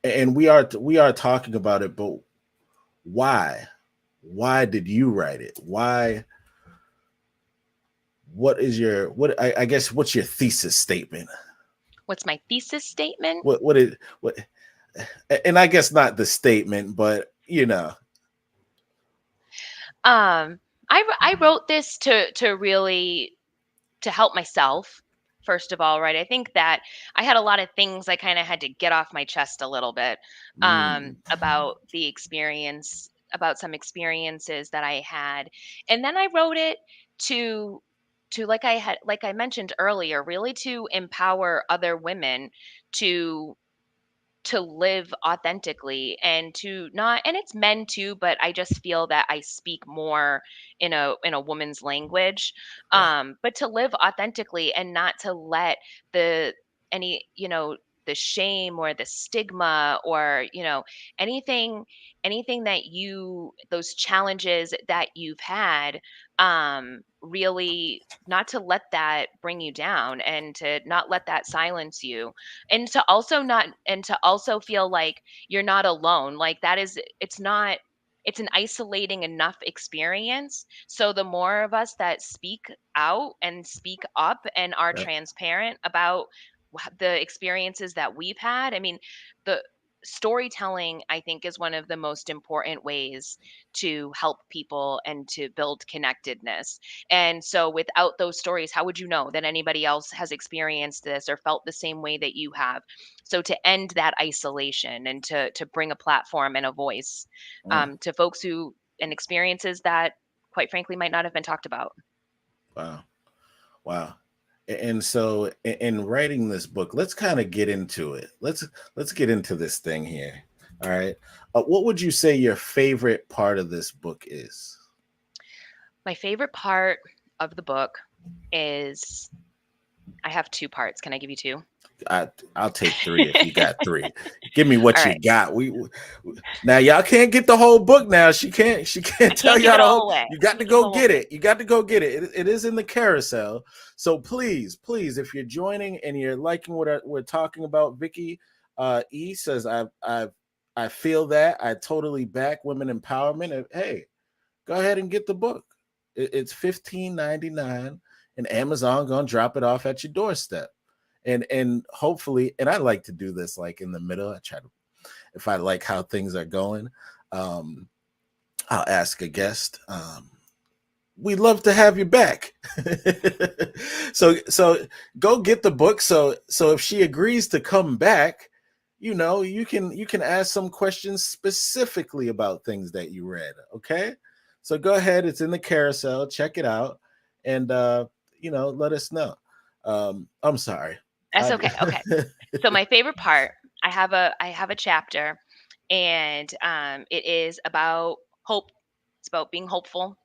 and we are talking about it, but why? Why did you write it? Why? I guess what's your thesis statement? What's my thesis statement? What and I guess not the statement, but um I wrote this to really to help myself, first of all, right? I think that I had a lot of things I kind of had to get off my chest a little bit, mm, about the experience, about some experiences that I had. And then I wrote it to like I mentioned earlier, really to empower other women to live authentically and to not, and it's men too, but I just feel that I speak more in a woman's language, right, but to live authentically and not to let the any the shame or the stigma or anything anything that you those challenges that you've had, really not to let that bring you down and to not let that silence you, and to also feel like you're not alone. Like that is it's not it's an isolating enough experience. So the more of us that speak out and speak up and are right. transparent about the experiences that we've had, I mean, the storytelling, I think, is one of the most important ways to help people and to build connectedness. And so without those stories, how would you know that anybody else has experienced this or felt the same way that you have? So to end that isolation and to bring a platform and a voice, Mm, to folks who and experiences that quite frankly might not have been talked about. wow. Wow. And so in writing this book, let's kind of get into it. Let's get into this thing here. All right. What would you say your favorite part of this book is? My favorite part of the book is I have two parts. Can I give you two? I'll take three if you got three. Give me what All you right. got. Now y'all can't get the whole book now. She can't I tell can't give y'all it the all whole. away. You I got to can't give go the whole get thing. it. You got to go get it. It is in the carousel. So please, if you're joining and you're liking what we're talking about, Vicky E says I feel that I totally back women empowerment. And, hey, go ahead and get the book. It's $15.99, and Amazon gonna drop it off at your doorstep. And hopefully, and I like to do this like in the middle. I try to, if I like how things are going, um, I'll ask a guest. We'd love to have you back. So go get the book. So if she agrees to come back, you can ask some questions specifically about things that you read. Okay. So go ahead. It's in the carousel. Check it out. and let us know. I'm sorry. That's I okay. Okay. So my favorite part, I have a chapter, and it is about hope. It's about being hopeful,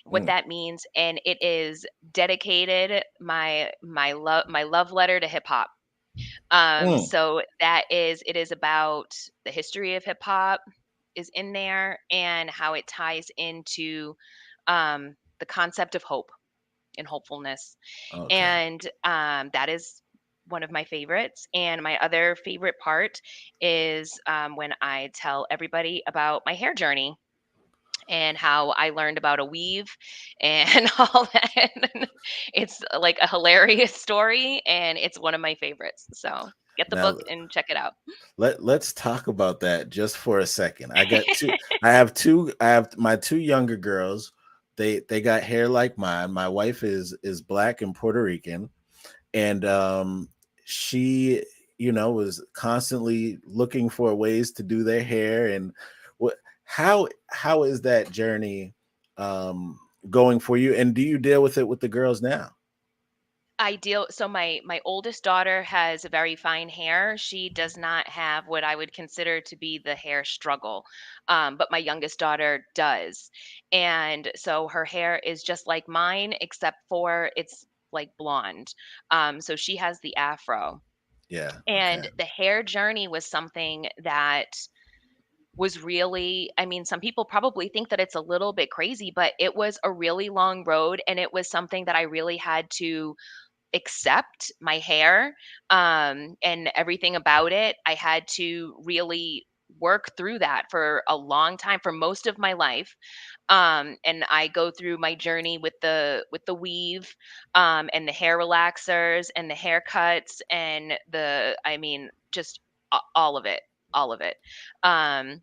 what Mm, that means, and it is dedicated my love letter to hip hop. mm. So that is it is about the history of hip hop is in there, and how it ties into the concept of hope and hopefulness. Okay. And that is one of my favorites. And my other favorite part is when I tell everybody about my hair journey and how I learned about a weave and all that. It's like a hilarious story, and it's one of my favorites. So get the book Now and check it out. let's talk about that just for a second. I have my two younger girls. They got hair like mine. My wife is black and Puerto Rican, and she was constantly looking for ways to do their hair. And what how is that journey going for you, and do you deal with it with the girls now? So my oldest daughter has very fine hair. She does not have what I would consider to be the hair struggle. But my youngest daughter does. And so her hair is just like mine, except for it's like blonde. So she has the afro. Yeah. Okay. And the hair journey was something that was really, I mean, some people probably think that it's a little bit crazy, but it was a really long road, and it was something that I really had to accept my hair, and everything about it. I had to really work through that for a long time, for most of my life. And I go through my journey with the weave, and the hair relaxers and the haircuts and I mean, just all of it, all of it. Um,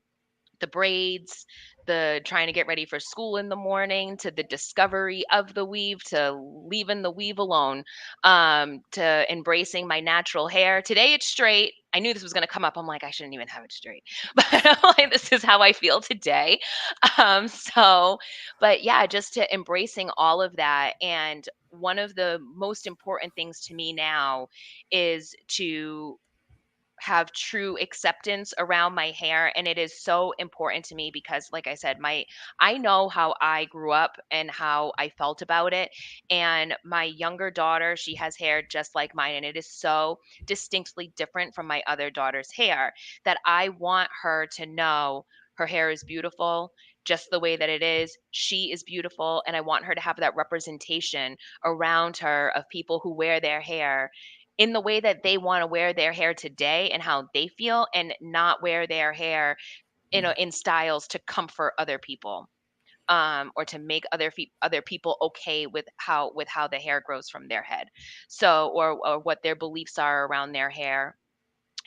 the braids, the trying to get ready for school in the morning, to the discovery of the weave, to leaving the weave alone, to embracing my natural hair. Today it's straight. I knew this was going to come up. I'm like, I shouldn't even have it straight, but I'm like, this is how I feel today. So, but yeah, just to embracing all of that. And one of the most important things to me now is to have true acceptance around my hair, and it is so important to me because, like I said, my I know how I grew up and how I felt about it. And my younger daughter, she has hair just like mine, and it is so distinctly different from my other daughter's hair that I want her to know her hair is beautiful just the way that it is. She is beautiful, and I want her to have that representation around her of people who wear their hair in the way that they want to wear their hair today and how they feel, and not wear their hair Mm, in styles to comfort other people, or to make other people okay with how the hair grows from their head, so or what their beliefs are around their hair.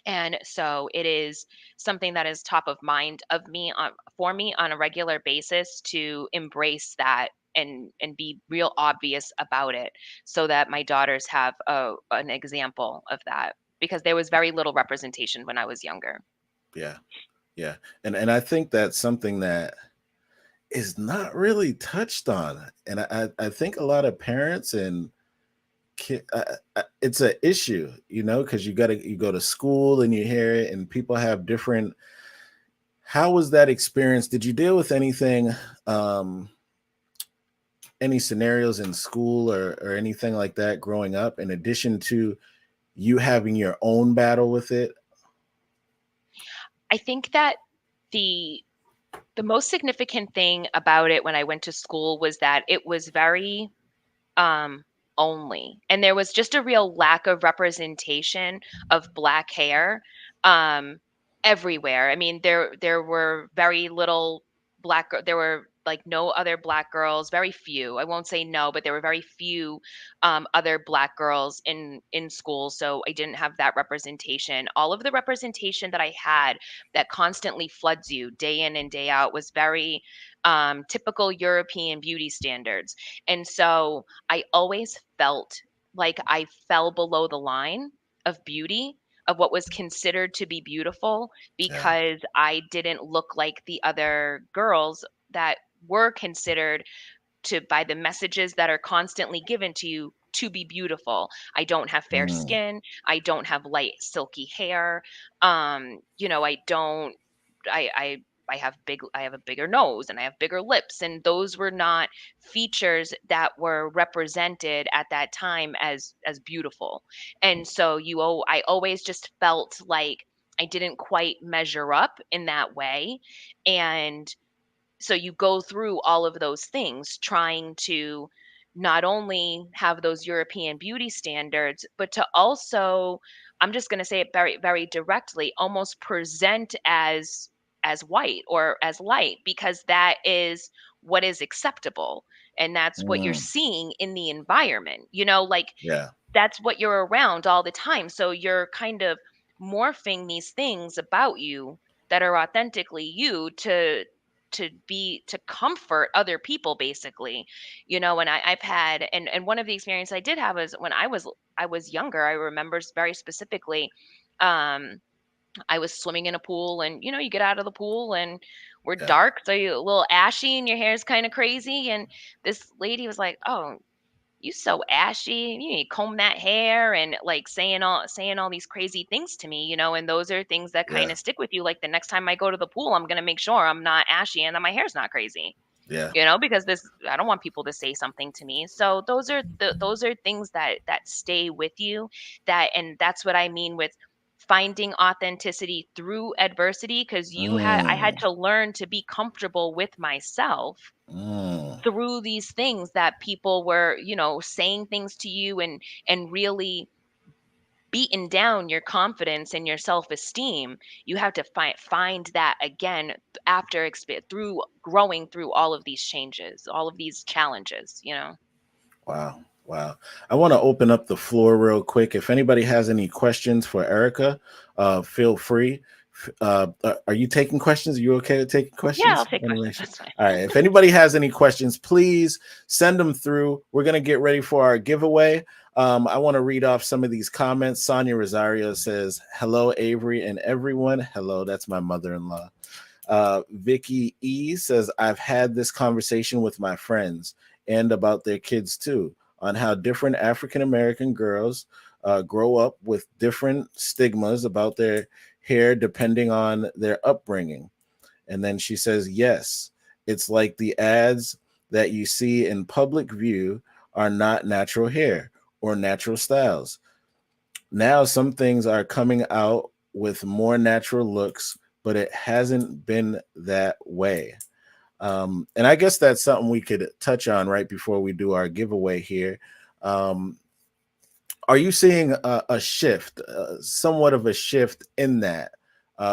And so it is something that is top of mind of me on for me on a regular basis, to embrace that and be real obvious about it, so that my daughters have an example of that, because there was very little representation when I was younger. yeah. Yeah. And I think that's something that is not really touched on. And I think a lot of parents and it's an issue, because you go to school and you hear it, and people have different. How was that experience? Did you deal with anything, um, any scenarios in school or anything like that growing up, in addition to you having your own battle with it? I think that the the most significant thing about it when I went to school was that it was very um only, and there was just a real lack of representation of black hair um everywhere. I mean, there were very little there were like no other black girls, very few. I won't say no, but there were very few other black girls in school, so I didn't have that representation. All of the representation that I had, that constantly floods you day in and day out, was very typical European beauty standards. And so I always felt like I fell below the line of beauty, of what was considered to be beautiful, Yeah. because I didn't look like the other girls that were considered by the messages that are constantly given to you to be beautiful. I don't have fair Mm, skin. I don't have light silky hair. I don't I I have a bigger nose and I have bigger lips, and those were not features that were represented at that time as beautiful. And so I always just felt like I didn't quite measure up in that way. And so you go through all of those things trying to not only have those European beauty standards, but to also, I'm just going to say it very, very directly, almost present as white or as light, because that is what is acceptable. And that's what you're mm, seeing in the environment, like yeah. that's what you're around all the time. So you're kind of morphing these things about you that are authentically you to comfort other people, basically. And I've had, and one of the experiences I did have was when I was younger. I remember very specifically. um I was swimming in a pool, and you get out of the pool and we're Yeah. dark, so you're a little ashy and your hair's kind of crazy. And this lady was like, "Oh, you so ashy. You need to comb that hair," and like saying all these crazy things to me. And those are things that kind Yeah. of stick with you. Like the next time I go to the pool, I'm gonna make sure I'm not ashy and that my hair's not crazy. Yeah. Because this I don't want people to say something to me. So those are things that stay with you. And that's what I mean with finding authenticity through adversity, because I had Mm, to learn to be comfortable with myself mm. through these things that people were, saying things to you, and really beating down your confidence and your self-esteem. You have to find that again after through growing through all of these changes, all of these challenges. Wow. Wow. I want to open up the floor real quick. If anybody has any questions for Erica, feel free. Are you taking questions? Are you okay with taking Yeah, I'll questions? take Wanna make questions. sure. That's fine. All right. If anybody has any questions, please send them through. We're going to get ready for our giveaway. I want to read off some of these comments. Sonia Rosario says, "Hello, Avery and everyone." Hello, that's my mother in law. Vicky E says, "I've had this conversation with my friends and about their kids too, on how different African American girls grow up with different stigmas about their hair depending on their upbringing." And then she says, "Yes, it's like the ads that you see in public view are not natural hair or natural styles. Now some things are coming out with more natural looks, but it hasn't been that way." And I guess that's something we could touch on right before we do our giveaway here. Um, are you seeing a shift, somewhat of a shift in that,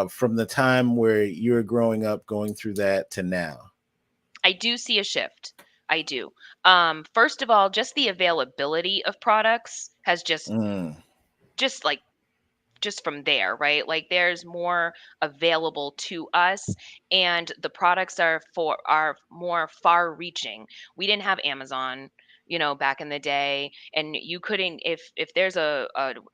from the time where you were growing up, going through that to now? I do see a shift. I do. First of all, just the availability of products has Mm, just like just from there, right? Like there's more available to us, and the products are more far reaching. We didn't have Amazon, back in the day, and you couldn't, if there's a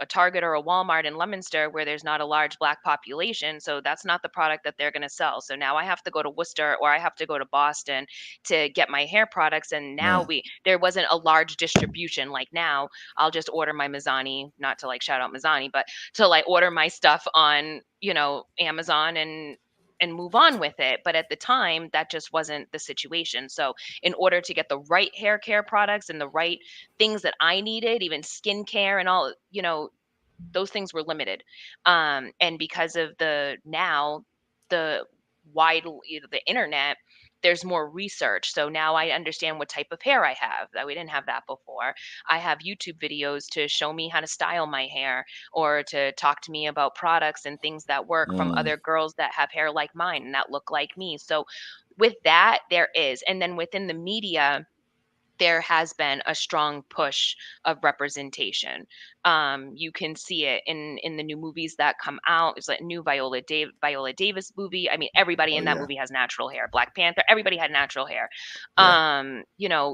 Target or a Walmart in Leominster where there's not a large black population, so that's not the product that they're going to sell. So now I have to go to Worcester or I have to go to Boston to get my hair products, and now mm, there wasn't a large distribution. Like now I'll just order my Mizani, not to like shout out Mizani, but to like order my stuff on, Amazon, and move on with it. But at the time, that just wasn't the situation. So in order to get the right hair care products and the right things that I needed, even skincare and all, those things were limited. And because of the the internet, there's more research. So now I understand what type of hair I have that we didn't have that before. I have YouTube videos to show me how to style my hair, or to talk to me about products and things that work from mm, other girls that have hair like mine and that look like me. So with that, there is. And then within the media, there has been a strong push of representation. You can see it in the new movies that come out. It's like new Viola Davis movie. I mean, everybody oh in that yeah, movie has natural hair. Black Panther, everybody had natural hair. yeah.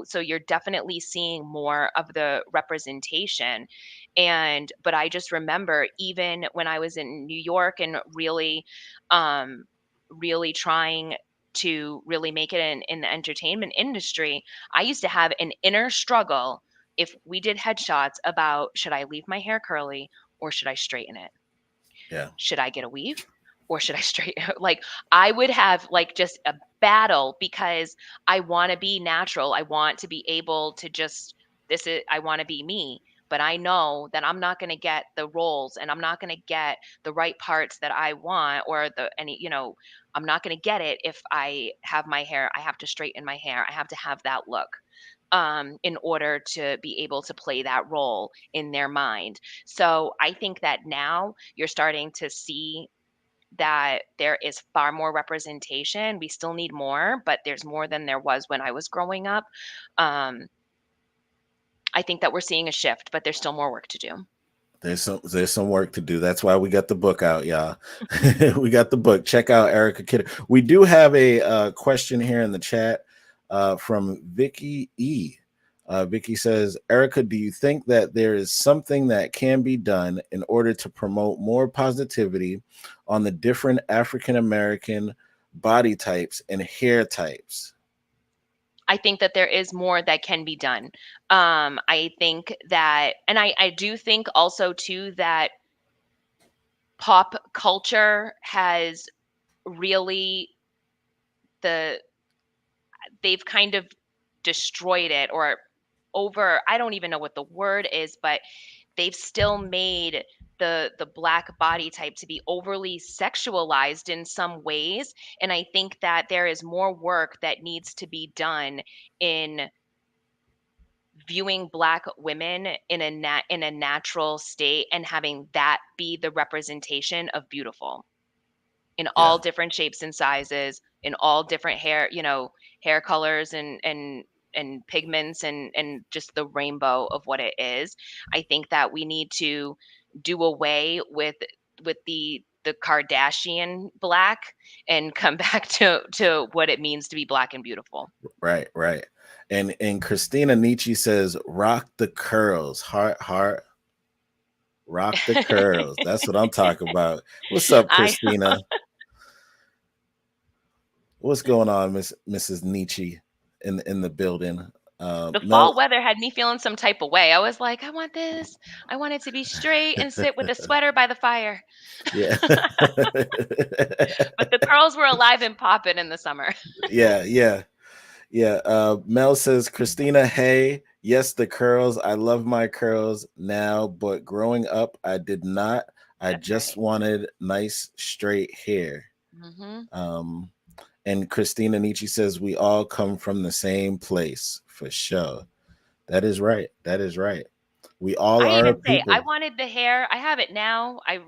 So you're definitely seeing more of the representation. But I just remember even when I was in New York and really trying to really make it in the entertainment industry, I used to have an inner struggle if we did headshots about should I leave my hair curly or should I straighten it? Yeah. Should I get a weave or should I straighten it? Like I would have like just a battle because I want to be natural. I want to be able to just I want to be me, but I know that I'm not going to get the roles and I'm not going to get the right parts that I want or I'm not going to get it if I have my hair. I have to straighten my hair. I have to have that look in order to be able to play that role in their mind. So I think that now you're starting to see that there is far more representation. We still need more, but there's more than there was when I was growing up. Um, I think that we're seeing a shift, but there's still more work to do. There's some work to do. That's why we got the book out, y'all. We got the book. Check out Erica Kidder. We do have a question here in the chat from Vicky E. Vicky says, Erica, do you think that there is something that can be done in order to promote more positivity on the different African American body types and hair types? I think that there is more that can be done. I think that, and I do think also too that pop culture has really they've kind of destroyed it or I don't even know what the word is, but they've still made the black body type to be overly sexualized in some ways, and I think that there is more work that needs to be done in viewing black women in a natural state and having that be the representation of beautiful in all different shapes and sizes, in all different hair colors and pigments and just the rainbow of what it is. I think that we need to do away with the Kardashian black and come back to what it means to be black and beautiful. Right. And Christina Nietzsche says, rock the curls, heart. Rock the curls. That's what I'm talking about. What's up, Christina? What's going on, Mrs. Nietzsche in the building? The fall weather had me feeling some type of way. I was like, I want this. I want it to be straight and sit with a sweater by the fire. Yeah. But the curls were alive and popping in the summer. Yeah. Mel says, Christina, hey, yes, the curls. I love my curls now, but growing up, I did not. I just wanted nice straight hair. Mm-hmm. And Christina Nietzsche says, we all come from the same place, for sure. That is right. We all are people. I wanted the hair. I have it now. I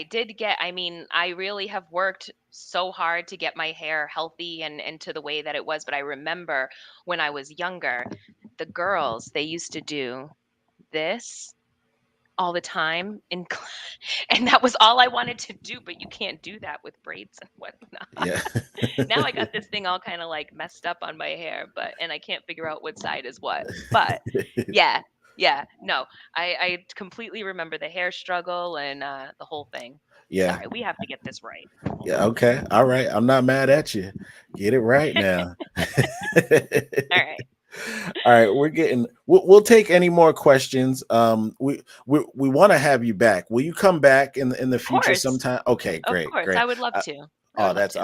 did get, I mean, I really have worked so hard to get my hair healthy and to the way that it was. But I remember when I was younger, the girls, they used to do this all the time in class, and that was all I wanted to do. But you can't do that with braids and whatnot. Yeah. Now I got this thing all kind of like messed up on my hair, and I can't figure out what side is what. But yeah, no, I completely remember the hair struggle and the whole thing. Yeah. Sorry, we have to get this right. Yeah. Okay. All right. I'm not mad at you. Get it right now. All right. We'll take any more questions. We want to have you back. Will you come back in the future sometime? Okay, great. Of course, great. I would love to. That's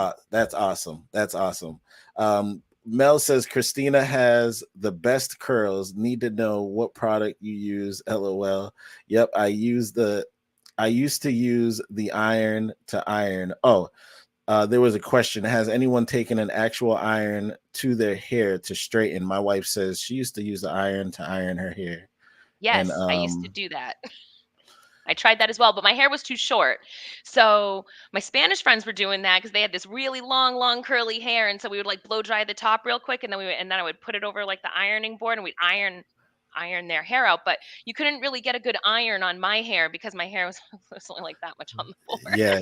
awesome. That's awesome. Mel says Christina has the best curls. Need to know what product you use. LOL. Yep, I used to use the iron to iron. There was a question. Has anyone taken an actual iron to their hair to straighten? My wife says she used to use the iron to iron her hair. Yes, I used to do that. I tried that as well, but my hair was too short. So my Spanish friends were doing that because they had this really long curly hair, and so we would like blow dry the top real quick, and then I would put it over like the ironing board, and we'd iron their hair out. But you couldn't really get a good iron on my hair because my hair was only like that much on the floor. Yeah.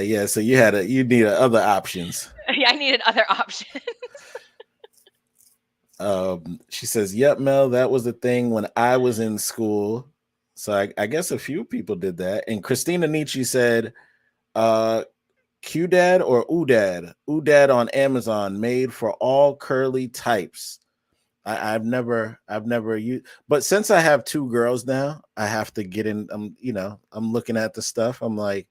Yeah. So you needed other options. Yeah, I needed other options. She says, yep, Mel, that was the thing when I was in school. So I guess a few people did that. And Christina Nietzsche said, Q-Dad or Oodad? Oodad on Amazon, made for all curly types. I've never used, but since I have two girls now, I have to get in. I'm looking at the stuff. I'm like,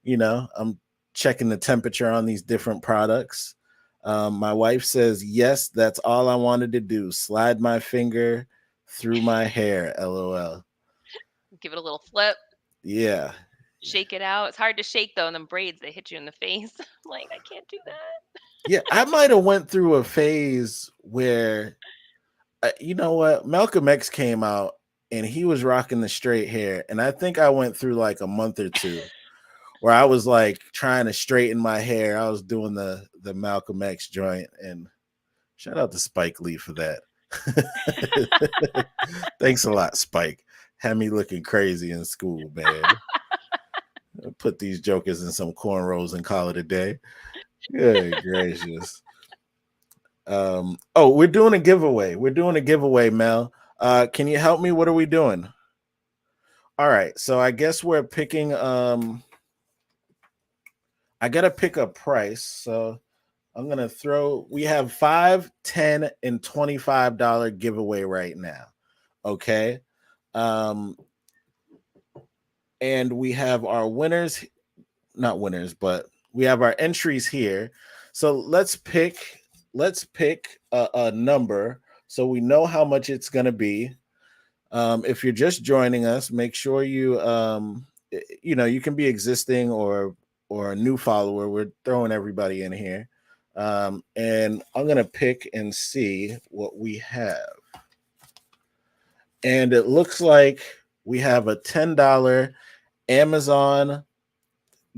I'm checking the temperature on these different products. My wife says, yes, that's all I wanted to do. Slide my finger through my hair. LOL. Give it a little flip, Yeah. shake it out. It's hard to shake though, and them braids they hit you in the face. I'm like, I can't do that. Yeah. I might have went through a phase where, you know what? Malcolm X came out and he was rocking the straight hair. And I think I went through like a month or two where I was like trying to straighten my hair. I was doing the Malcolm X joint, and shout out to Spike Lee for that. Thanks a lot, Spike. Had me looking crazy in school, man. Put these jokers in some cornrows and call it a day. Good gracious. We're doing a giveaway. Mel. Can you help me? What are we doing? All right, so I guess we're picking I gotta pick a price. So I'm gonna we have $5, $10, and $25 giveaway right now. Okay. And we have our winners, not winners, but we have our entries here. So let's pick a number so we know how much it's going to be. If you're just joining us, make sure you you can be existing or a new follower. We're throwing everybody in here. And I'm going to pick and see what we have. And it looks like we have a $10 Amazon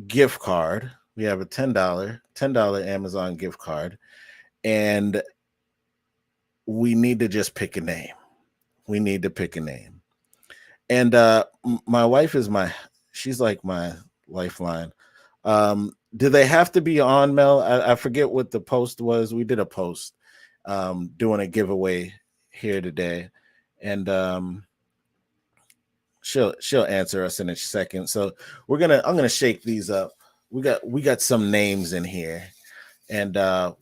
gift card. We have a $10 Amazon gift card. And we need to just pick a name. And my wife is she's like my lifeline. Do they have to be on, Mel? I forget what the post was. We did a post doing a giveaway here today. And she'll answer us in a second. So I'm gonna shake these up. We got some names in here. And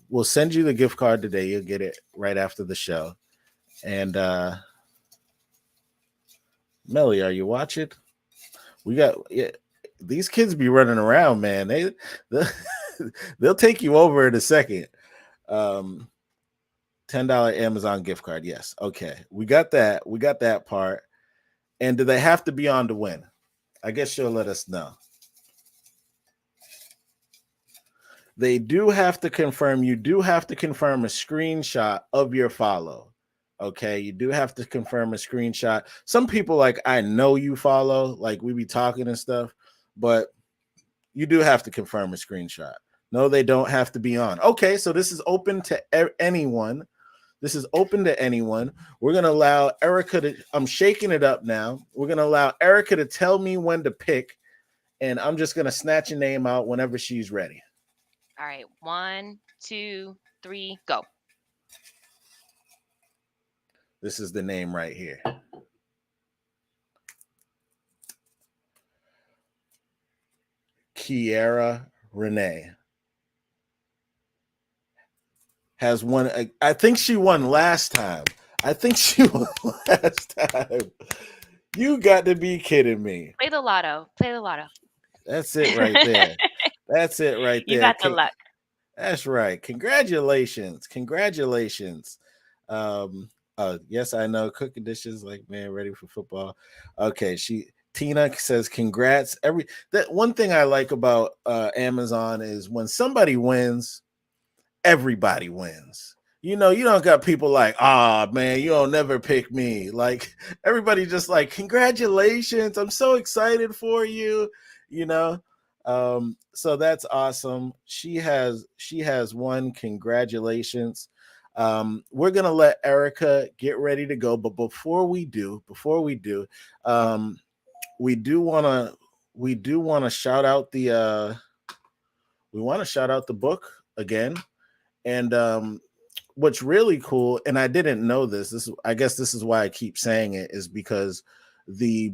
we'll send you the gift card today. You'll get it right after the show. And Melly, are you watching? These kids be running around, man. They'll take you over in a second. $10 Amazon gift card. Yes. Okay. We got that part. And do they have to be on to win? I guess she'll let us know. They do have to confirm. You do have to confirm a screenshot of your follow. Okay. You do have to confirm a screenshot. Some people, like, I know you follow, like we be talking and stuff, but you do have to confirm a screenshot. No, they don't have to be on. Okay. So this is open to anyone. We're going to allow Erica I'm shaking it up now. We're going to allow Erica to tell me when to pick, and I'm just going to snatch a name out whenever she's ready. All right. 1, 2, 3, go. This is the name right here. Kiara Renee has won. I think she won last time. You got to be kidding me. Play the lotto. That's it right there. You got the luck. That's right. Congratulations. Yes, I know. Cooking dishes, like, man, ready for football. Okay, Tina says congrats. That one thing I like about Amazon is when somebody wins, everybody wins. You don't got people like, man, you don't never pick me. Like, everybody just like, congratulations. I'm so excited for you. So that's awesome. She has won. Congratulations. We're gonna let Erica get ready to go, but before we do, we do want to shout out the book again. And what's really cool, and I didn't know this, I guess this is why I keep saying it, is because the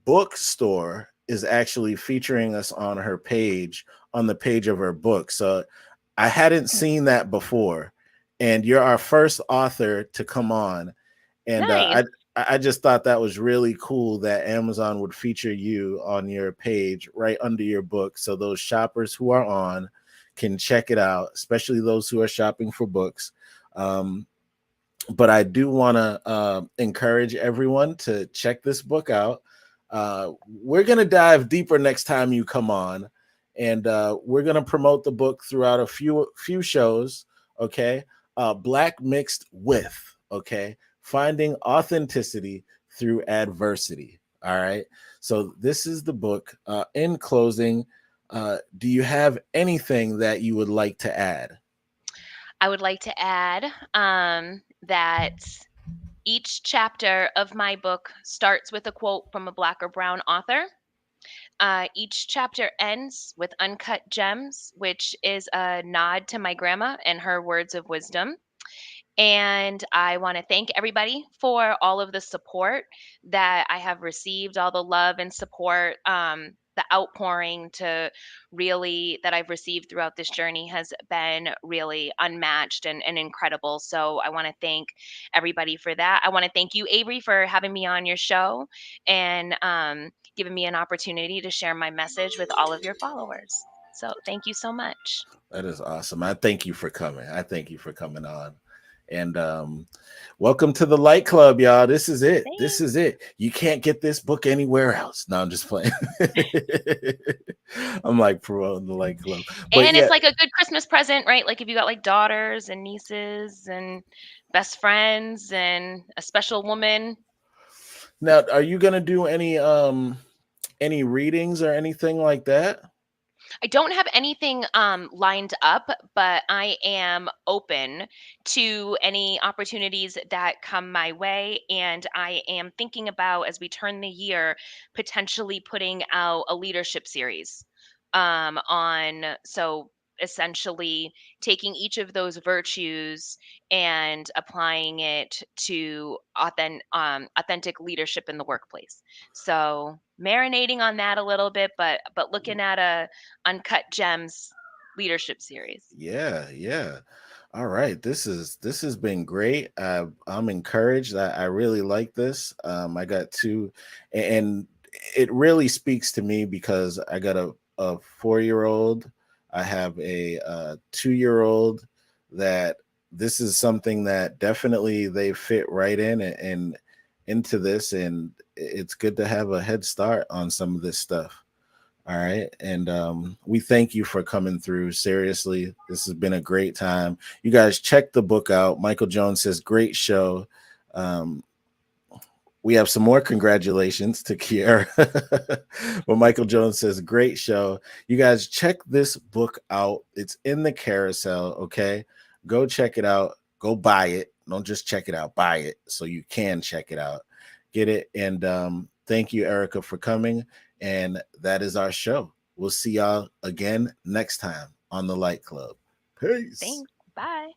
bookstore is actually featuring us on her page on the page of her book. So I hadn't seen that before, and you're our first author to come on. And Nice. I just thought that was really cool that Amazon would feature you on your page right under your book, so those shoppers who are on can check it out, especially those who are shopping for books. But I do want to encourage everyone to check this book out. We're going to dive deeper next time you come on, and we're going to promote the book throughout a few shows. Okay. Black Mixed With. Okay. Finding Authenticity Through Adversity. All right. So this is the book. In closing, do you have anything that you would like to add? I would like to add that each chapter of my book starts with a quote from a Black or Brown author. Each chapter ends with Uncut Gems, which is a nod to my grandma and her words of wisdom. And I want to thank everybody for all of the support that I have received, all the love and support. The outpouring to really that I've received throughout this journey has been really unmatched and incredible. So I want to thank everybody for that. I want to thank you, Avery, for having me on your show and giving me an opportunity to share my message with all of your followers. So thank you so much. That is awesome. I thank you for coming. I thank you for coming on. And welcome to the Light Club, y'all. This is it. Thanks. This is it. You can't get this book anywhere else. No, I'm just playing. I'm like promoting the Light Club. But and it's like a good Christmas present, right? Like if you got like daughters and nieces and best friends and a special woman. Now, are you gonna do any readings or anything like that? I don't have anything lined up, but I am open to any opportunities that come my way. And I am thinking about, as we turn the year, potentially putting out a leadership series on. So essentially taking each of those virtues and applying it to authentic leadership in the workplace. So marinating on that a little bit, but looking at a Uncut Gems leadership series. Yeah. All right. This has been great. I'm encouraged. I really like this. I got two, and it really speaks to me because I got a 4-year-old. I have a 2-year-old that this is something that definitely they fit right in and into this, and it's good to have a head start on some of this stuff. All right. And we thank you for coming through. Seriously, this has been a great time. You guys check the book out. Michael Jones says, great show. We have some more congratulations to Kiera. But Michael Jones says, great show. You guys check this book out. It's in the carousel. Okay. Go check it out. Go buy it. Don't just check it out. Buy it so you can check it out. Get it. And thank you, Erica, for coming. And that is our show. We'll see y'all again next time on the Light Club. Peace. Thanks. Bye.